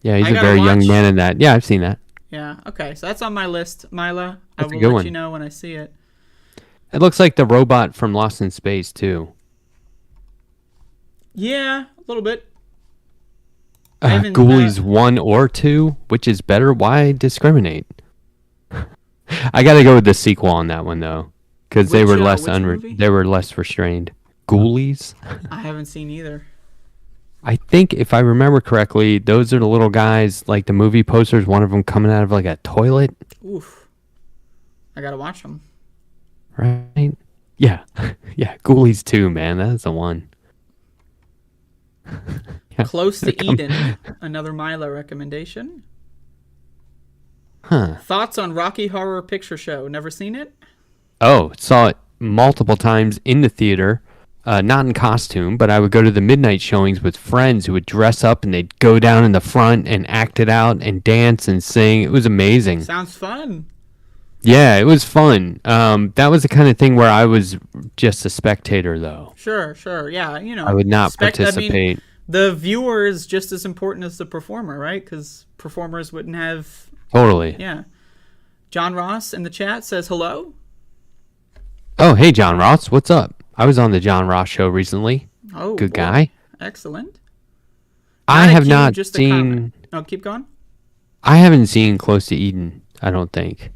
Yeah, he's a very young man in that. Yeah, I've seen that. Yeah, okay. So that's on my list, Mila. I will let you know when I see it. It looks like the robot from Lost in Space, too. Yeah, a little bit. Ghoulies 1 or 2? Which is better? Why discriminate? I got to go with the sequel on that one though, because they were less which movie? they were less restrained. Ghoulies. I haven't seen either. I think if I remember correctly, those are the little guys like the movie posters. One of them coming out of like a toilet. Oof. I gotta watch them. Right? Yeah. Yeah. Ghoulies 2, man. That's the one. Yeah. Close to Eden. Another Milo recommendation. Huh. Thoughts on Rocky Horror Picture Show? Never seen it? Oh, saw it multiple times in the theater. Not in costume, but I would go to the midnight showings with friends who would dress up and they'd go down in the front and act it out and dance and sing. It was amazing. Sounds fun. Yeah, it was fun. That was the kind of thing where I was just a spectator, though. Sure. Yeah, you know. I would not I mean, participate. the viewer is just as important as the performer, right? Because performers wouldn't have... Totally. Yeah. John Ross in the chat says hello. Oh, hey, John Ross. What's up? I was on the John Ross show recently. Oh, good boy. guy. Excellent. I have IQ, not just a seen... comment. Oh, keep going. I haven't seen Close to Eden, I don't think.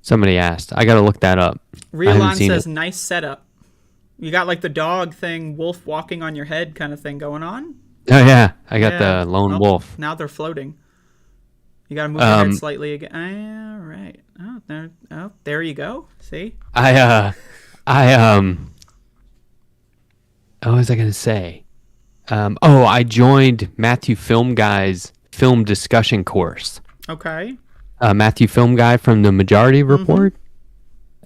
Somebody asked. I got to look that up. Rielon says, nice setup. You got like the dog thing, wolf walking on your head kind of thing going on. Oh, yeah. I got the lone wolf. Now they're floating. You got to move your head slightly again. All right. Oh, there you go. See? What was I going to say? I joined Matthew Film Guy's film discussion course. Okay. Matthew Film Guy from the Majority Report.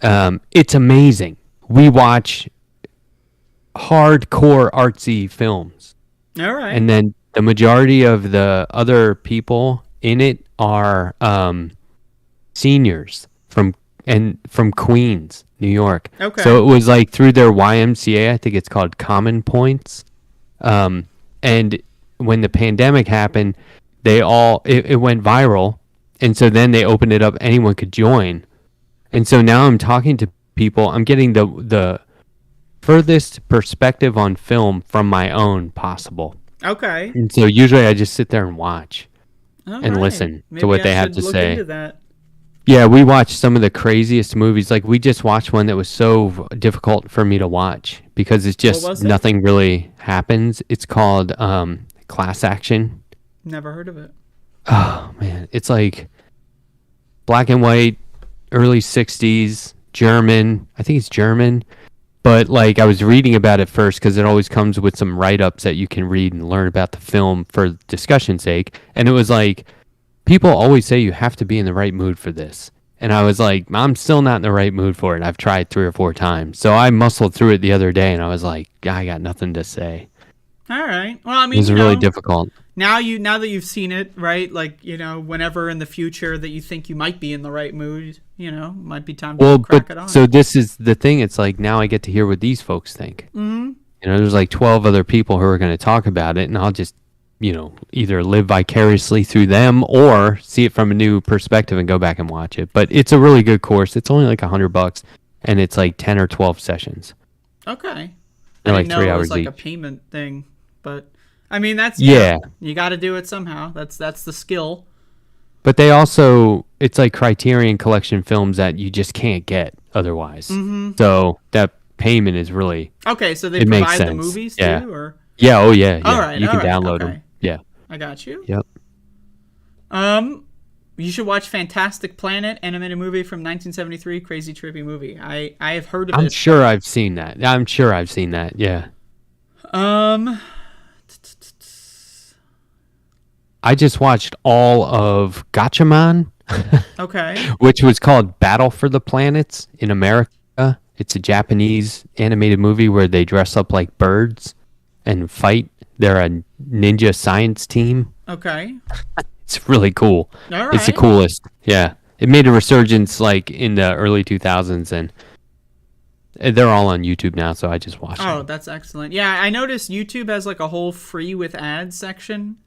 It's amazing. We watch hardcore artsy films. All right. And then the majority of the other people in it are seniors from Queens, New York. Okay. So it was like through their YMCA, I think it's called Common Points. And when the pandemic happened, it went viral. And so then they opened it up. Anyone could join. And so now I'm talking to people. I'm getting the furthest perspective on film from my own possible. Okay. And so usually I just sit there and watch All and right. listen Maybe to what I they have should to look say. into that. Yeah, we watched some of the craziest movies. Like we just watched one that was so difficult for me to watch because it's What was just it? nothing really happens. It's called Class Action. Never heard of it. Oh man, it's like black and white, early 60s, German. I think it's German. But like I was reading about it first because it always comes with some write-ups that you can read and learn about the film for discussion's sake. And it was like, people always say you have to be in the right mood for this. And I was like, I'm still not in the right mood for it. I've tried 3 or 4 times. So I muscled through it the other day and I was like, I got nothing to say. All right. Well, I mean, It was really difficult. Now that you've seen it, right? Like, you know, whenever in the future that you think you might be in the right mood, you know, might be time to crack it on. So this is the thing. It's like now I get to hear what these folks think. Mm-hmm. You know, there's like 12 other people who are going to talk about it, and I'll just, you know, either live vicariously through them or see it from a new perspective and go back and watch it. But it's a really good course. It's only like $100, and it's like 10 or 12 sessions. Okay. They're I like didn't know 3 it hours was like each. a payment thing, but I mean that's Yeah. You got to do it somehow. That's the skill. But they also, it's like Criterion Collection films that you just can't get otherwise. Mm-hmm. So that payment is really, Okay, so they it makes provide the sense. movies Yeah. too, or yeah, oh yeah, yeah. All right, you can all right, download okay. them. Yeah. I got you. Yep. You should watch Fantastic Planet, animated movie from 1973, crazy trippy movie. I have heard of I'm it. sure I've seen that. Yeah. I just watched all of Gatchaman, Okay. which was called Battle for the Planets in America. It's a Japanese animated movie where they dress up like birds and fight. They're a ninja science team. Okay. It's really cool. All It's the right. coolest. Yeah. It made a resurgence like in the early 2000s, and they're all on YouTube now, so I just watched Oh, them. that's excellent. Yeah, I noticed YouTube has like a whole free with ads section.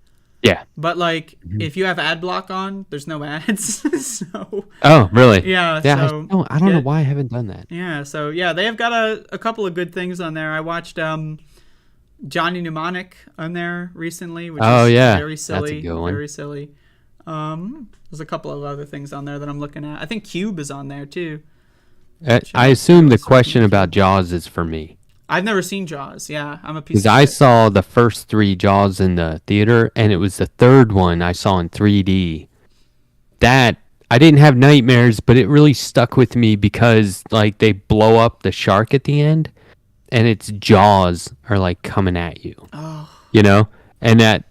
Yeah. But like, if you have ad block on, there's no ads. So Oh, really? yeah, Yeah. so I don't know why I haven't done that. yeah, so yeah, they have got a couple of good things on there. I watched Johnny Mnemonic on there recently, which Oh, is yeah. very That's a silly, good one. very silly. There's a couple of other things on there that I'm looking at. I think Cube is on there too. I assume the question about Jaws is for me. I've never seen Jaws. Yeah, I'm a piece Because of I shit. saw the first 3 Jaws in the theater, and it was the third one I saw in 3D. That, I didn't have nightmares, but it really stuck with me because, like, they blow up the shark at the end, and its jaws are, like, coming at you. Oh. You know? And that,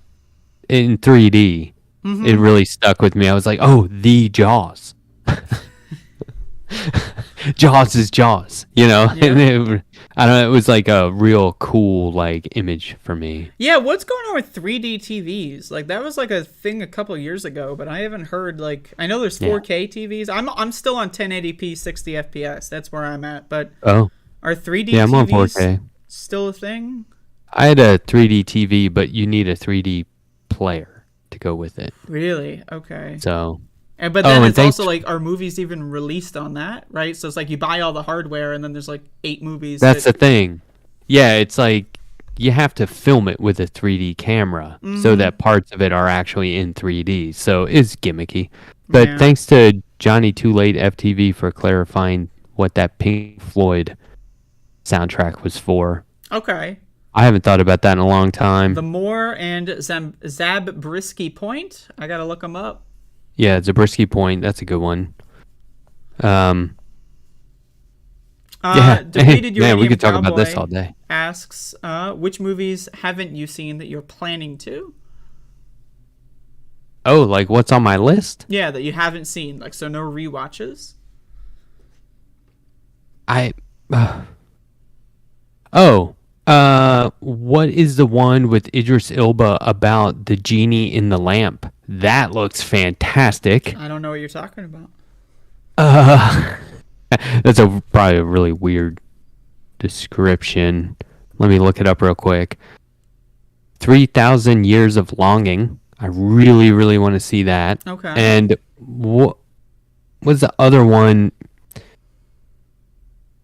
in 3D, it really stuck with me. I was like, oh, the Jaws. Jaws is Jaws, you know? Yeah. And I don't know, it was like a real cool, like, image for me. Yeah, what's going on with 3D TVs? Like, that was like a thing a couple of years ago, but I haven't heard, like, I know there's 4K TVs. I'm still on 1080p 60 FPS. That's where I'm at. But Oh. are 3D Yeah, I'm on TVs 4K. still a thing? I had a 3D TV, but you need a 3D player to go with it. Really? Okay. So, But then and it's thanks- also like, are movies even released on that, right? So it's like you buy all the hardware and then there's like 8 movies. that's the thing. Yeah, it's like you have to film it with a 3D camera so that parts of it are actually in 3D. So it's gimmicky. But Yeah. thanks to Johnny Too Late FTV for clarifying what that Pink Floyd soundtrack was for. Okay. I haven't thought about that in a long time. The Moore and Zabriskie Point. I got to look them up. Yeah, Zabriskie Point. That's a good one. Defeated Man, we Uranium could talk about this Cowboy all day. Asks, which movies haven't you seen that you're planning to? Oh, like what's on my list? Yeah, that you haven't seen. Like, so no rewatches? What is the one with Idris Elba about the genie in the lamp? That looks fantastic. I don't know what you're talking about. That's probably a really weird description. Let me look it up real quick. 3,000 Years of Longing. I really, really want to see that. Okay. And what was the other one?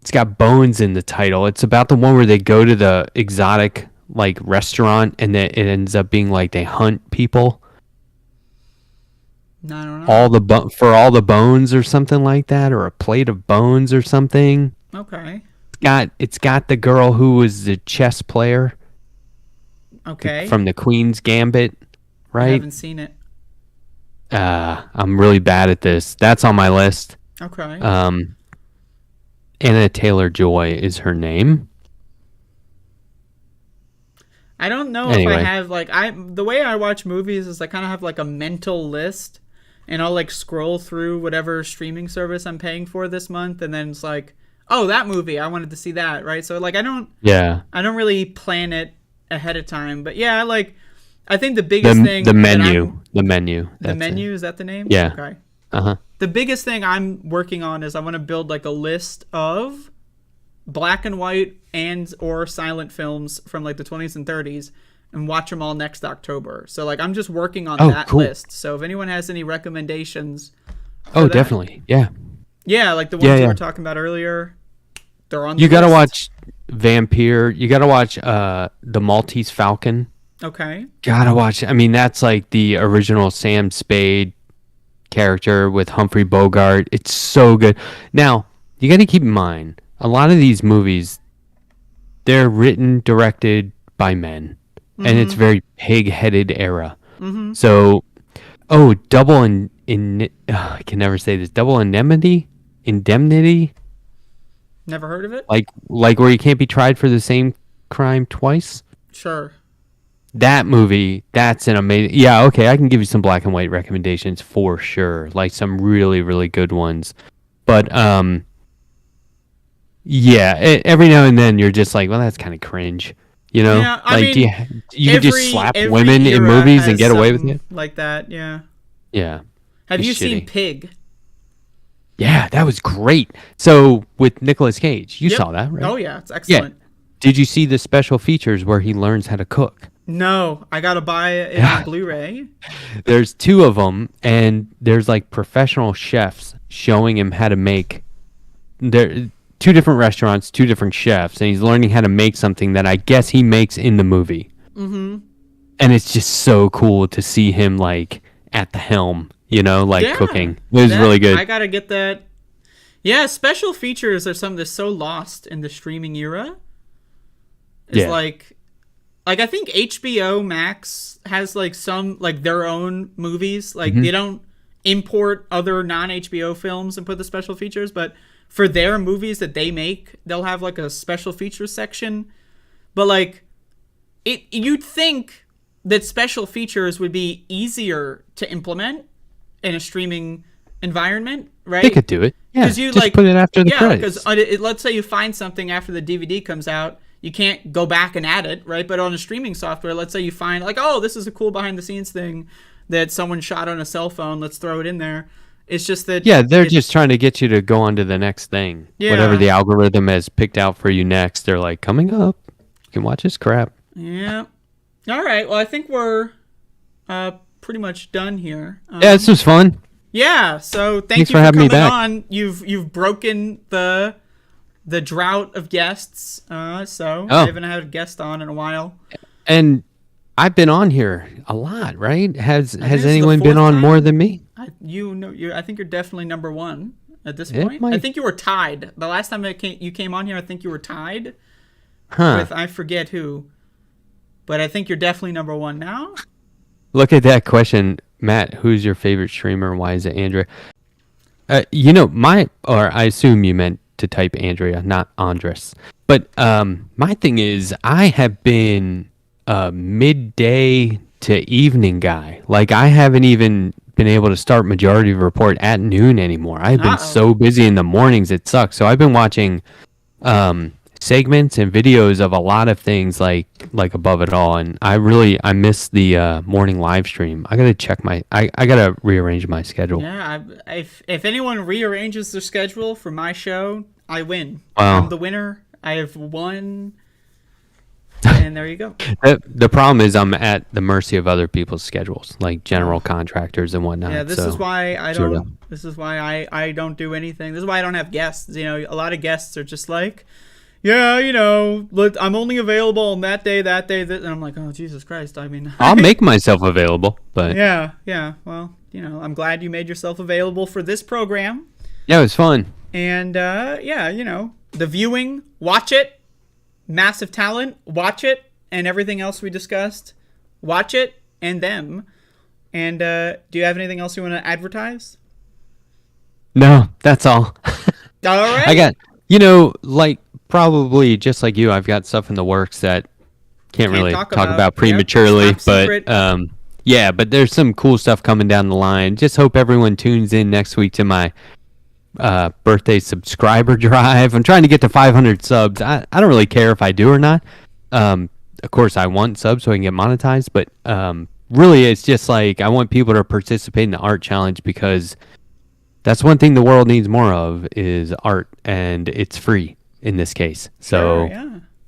It's got bones in the title. It's about the one where they go to the exotic like restaurant and it ends up being like they hunt people. I don't know. For all the bones or something like that, or a plate of bones or something. Okay. It's got the girl who was the chess player. Okay. From the Queen's Gambit, I right? haven't seen it. I'm really bad at this. That's on my list. Okay. Anna Taylor-Joy is her name. I don't know Anyway. if I have like the way I watch movies is I kind of have like a mental list, and I'll like scroll through whatever streaming service I'm paying for this month, and then it's like, oh, that movie, I wanted to see that, right? So like I don't really plan it ahead of time, but yeah, I think the biggest thing The menu. The menu, is that the name? Yeah. Okay. Uh-huh. The biggest thing I'm working on is I want to build like a list of black and white and or silent films from like the 20s and 30s and watch them all next October. So like I'm just working on that cool. list. So if anyone has any recommendations for that, Definitely. Yeah. Yeah, like the ones we were talking about earlier. They're on the You got to list. watch Vampire. You got to watch The Maltese Falcon. Okay. Gotta watch. I mean, that's like the original Sam Spade character with Humphrey Bogart. It's so good. Now, you got to keep in mind, a lot of these movies, they're written, directed by men. And it's very pig-headed era. Mm-hmm. So, I can never say this. Double Indemnity? Never heard of it? Like where you can't be tried for the same crime twice? Sure. That movie, that's an amazing... Yeah, okay, I can give you some black and white recommendations for sure. Like some really, really good ones. But, every now and then you're just like, well, that's kind of cringe. You know? Yeah, I like, mean, you can just slap every women in era movies and has get away with some it? like that, yeah. Yeah. Have It's you seen shitty. Pig? Yeah, that was great. So, with Nicolas Cage, you Yep. saw that, right? Oh, yeah, it's excellent. Did you see the special features where he learns how to cook? No, I gotta buy it on Blu-ray. There's 2 of them, and there's like professional chefs showing him how to make. There, 2 different restaurants, 2 different chefs, and he's learning how to make something that I guess he makes in the movie. Mm-hmm. And it's just so cool to see him like at the helm, like Yeah, cooking. It was really good. I gotta get that. Yeah, special features are something that's so lost in the streaming era. It's Yeah. like I think HBO Max has like some like their own movies. Like they don't import other non-HBO films and put the special features, but for their movies that they make, they'll have like a special features section. But like you'd think that special features would be easier to implement in a streaming environment, right? They could do it. Yeah, you just put it after the credits. because let's say you find something after the DVD comes out, you can't go back and add it, right? But on a streaming software, let's say you find like, oh, this is a cool behind the scenes thing that someone shot on a cell phone. Let's throw it in there. It's just that they're just trying to get you to go on to the next thing. Yeah. Whatever the algorithm has picked out for you next, they're like, coming up, you can watch this crap. Yeah. All right. Well, I think we're pretty much done here. Yeah, this was fun. Yeah. So Thanks you for having me coming back. on. You've broken the drought of guests. I haven't had a guest on in a while. And I've been on here a lot, right? Has this is the anyone been fourth on time. more than me? I think you're definitely number one at this It point. might- I think you were tied. The last time you came on here, I think you were tied Huh. with I forget who. But I think you're definitely number one now. Look at that question, Matt. Who's your favorite streamer and why is it Andrea? I assume you meant to type Andrea, not Andres. But my thing is, I have been a midday to evening guy. Like, I haven't even been able to start Majority Report at noon anymore. I've been so busy in the mornings, it sucks. So I've been watching segments and videos of a lot of things like Above It All, and I miss the morning live stream. I gotta rearrange my schedule. Yeah, if anyone rearranges their schedule for my show, I win. Wow. I'm the winner. I have won. And there you go. The problem is I'm at the mercy of other people's schedules, like general contractors and whatnot. Yeah, this so is why I sort don't. of. This is why I don't do anything. This is why I don't have guests. A lot of guests are just like, yeah, I'm only available on that day, and I'm like, oh Jesus Christ! I mean, I'll make myself available, but yeah. Well, I'm glad you made yourself available for this program. yeah, it was fun. And the viewing, watch it. Massive talent, watch it, and everything else we discussed, watch it, and them. And do you have anything else you want to advertise? No, that's all. All right. I got, like probably just like you, I've got stuff in the works that can't really talk about prematurely, Yep, top secret. but yeah, but there's some cool stuff coming down the line. Just hope everyone tunes in next week to my birthday subscriber drive. I'm trying to get to 500 subs. I don't really care if I do or not. Of course, I want subs so I can get monetized, but really, it's just like I want people to participate in the art challenge because that's one thing the world needs more of is art, and it's free in this case. So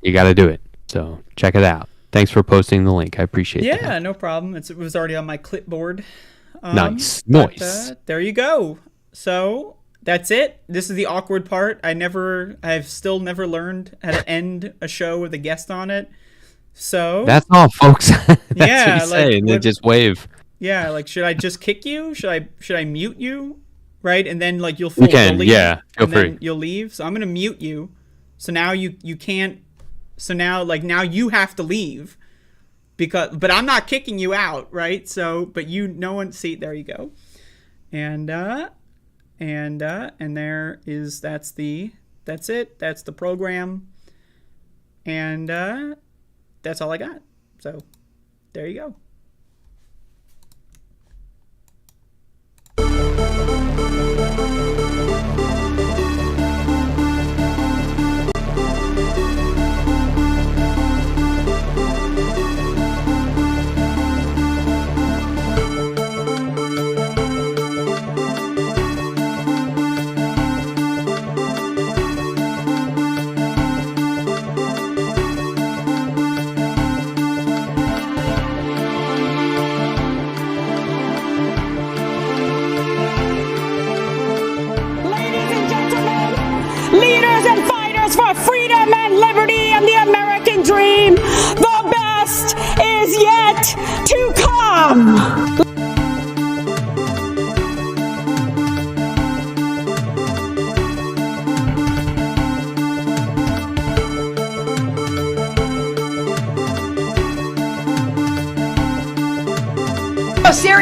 you got to do it. So check it out. Thanks for posting the link. I appreciate that. Yeah, no problem. It was already on my clipboard. Nice. There you go. So that's it. This is the awkward part. I've still never learned how to end a show with a guest on it. So that's all, folks. That's yeah, what you say, and then just wave. Yeah, like should I just kick you? Should I mute you? Right, and then like you'll leave, yeah, and then you'll leave. So I'm gonna mute you. So now you can't. So now now you have to leave, but I'm not kicking you out, right? So but no one see there you go, and there is that's it. That's the program, and that's all I got. So there you go. For freedom and liberty and the American dream, the best is yet to come.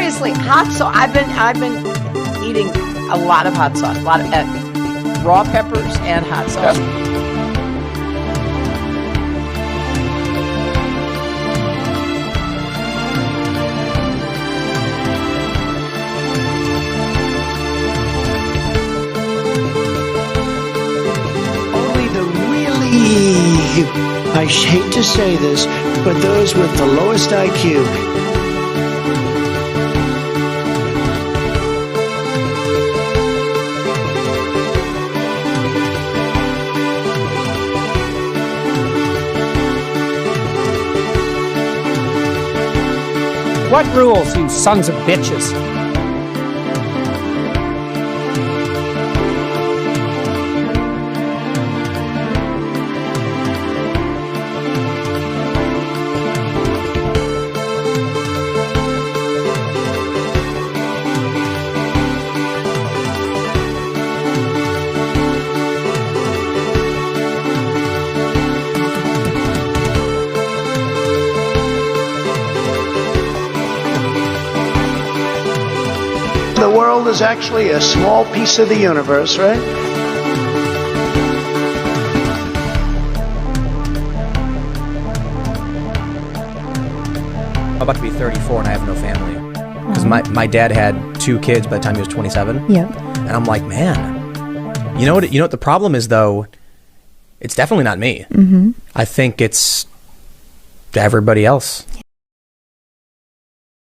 seriously, hot sauce. I've been eating a lot of hot sauce, a lot of raw peppers and hot sauce. Only the really, I hate to say this, but those with the lowest IQ. What rules, you sons of bitches? The world is actually a small piece of the universe, right? I'm about to be 34 and I have no family. Because my dad had 2 kids by the time he was 27. Yep. And I'm like, man, you know what the problem is though? It's definitely not me. Mm-hmm. I think it's everybody else.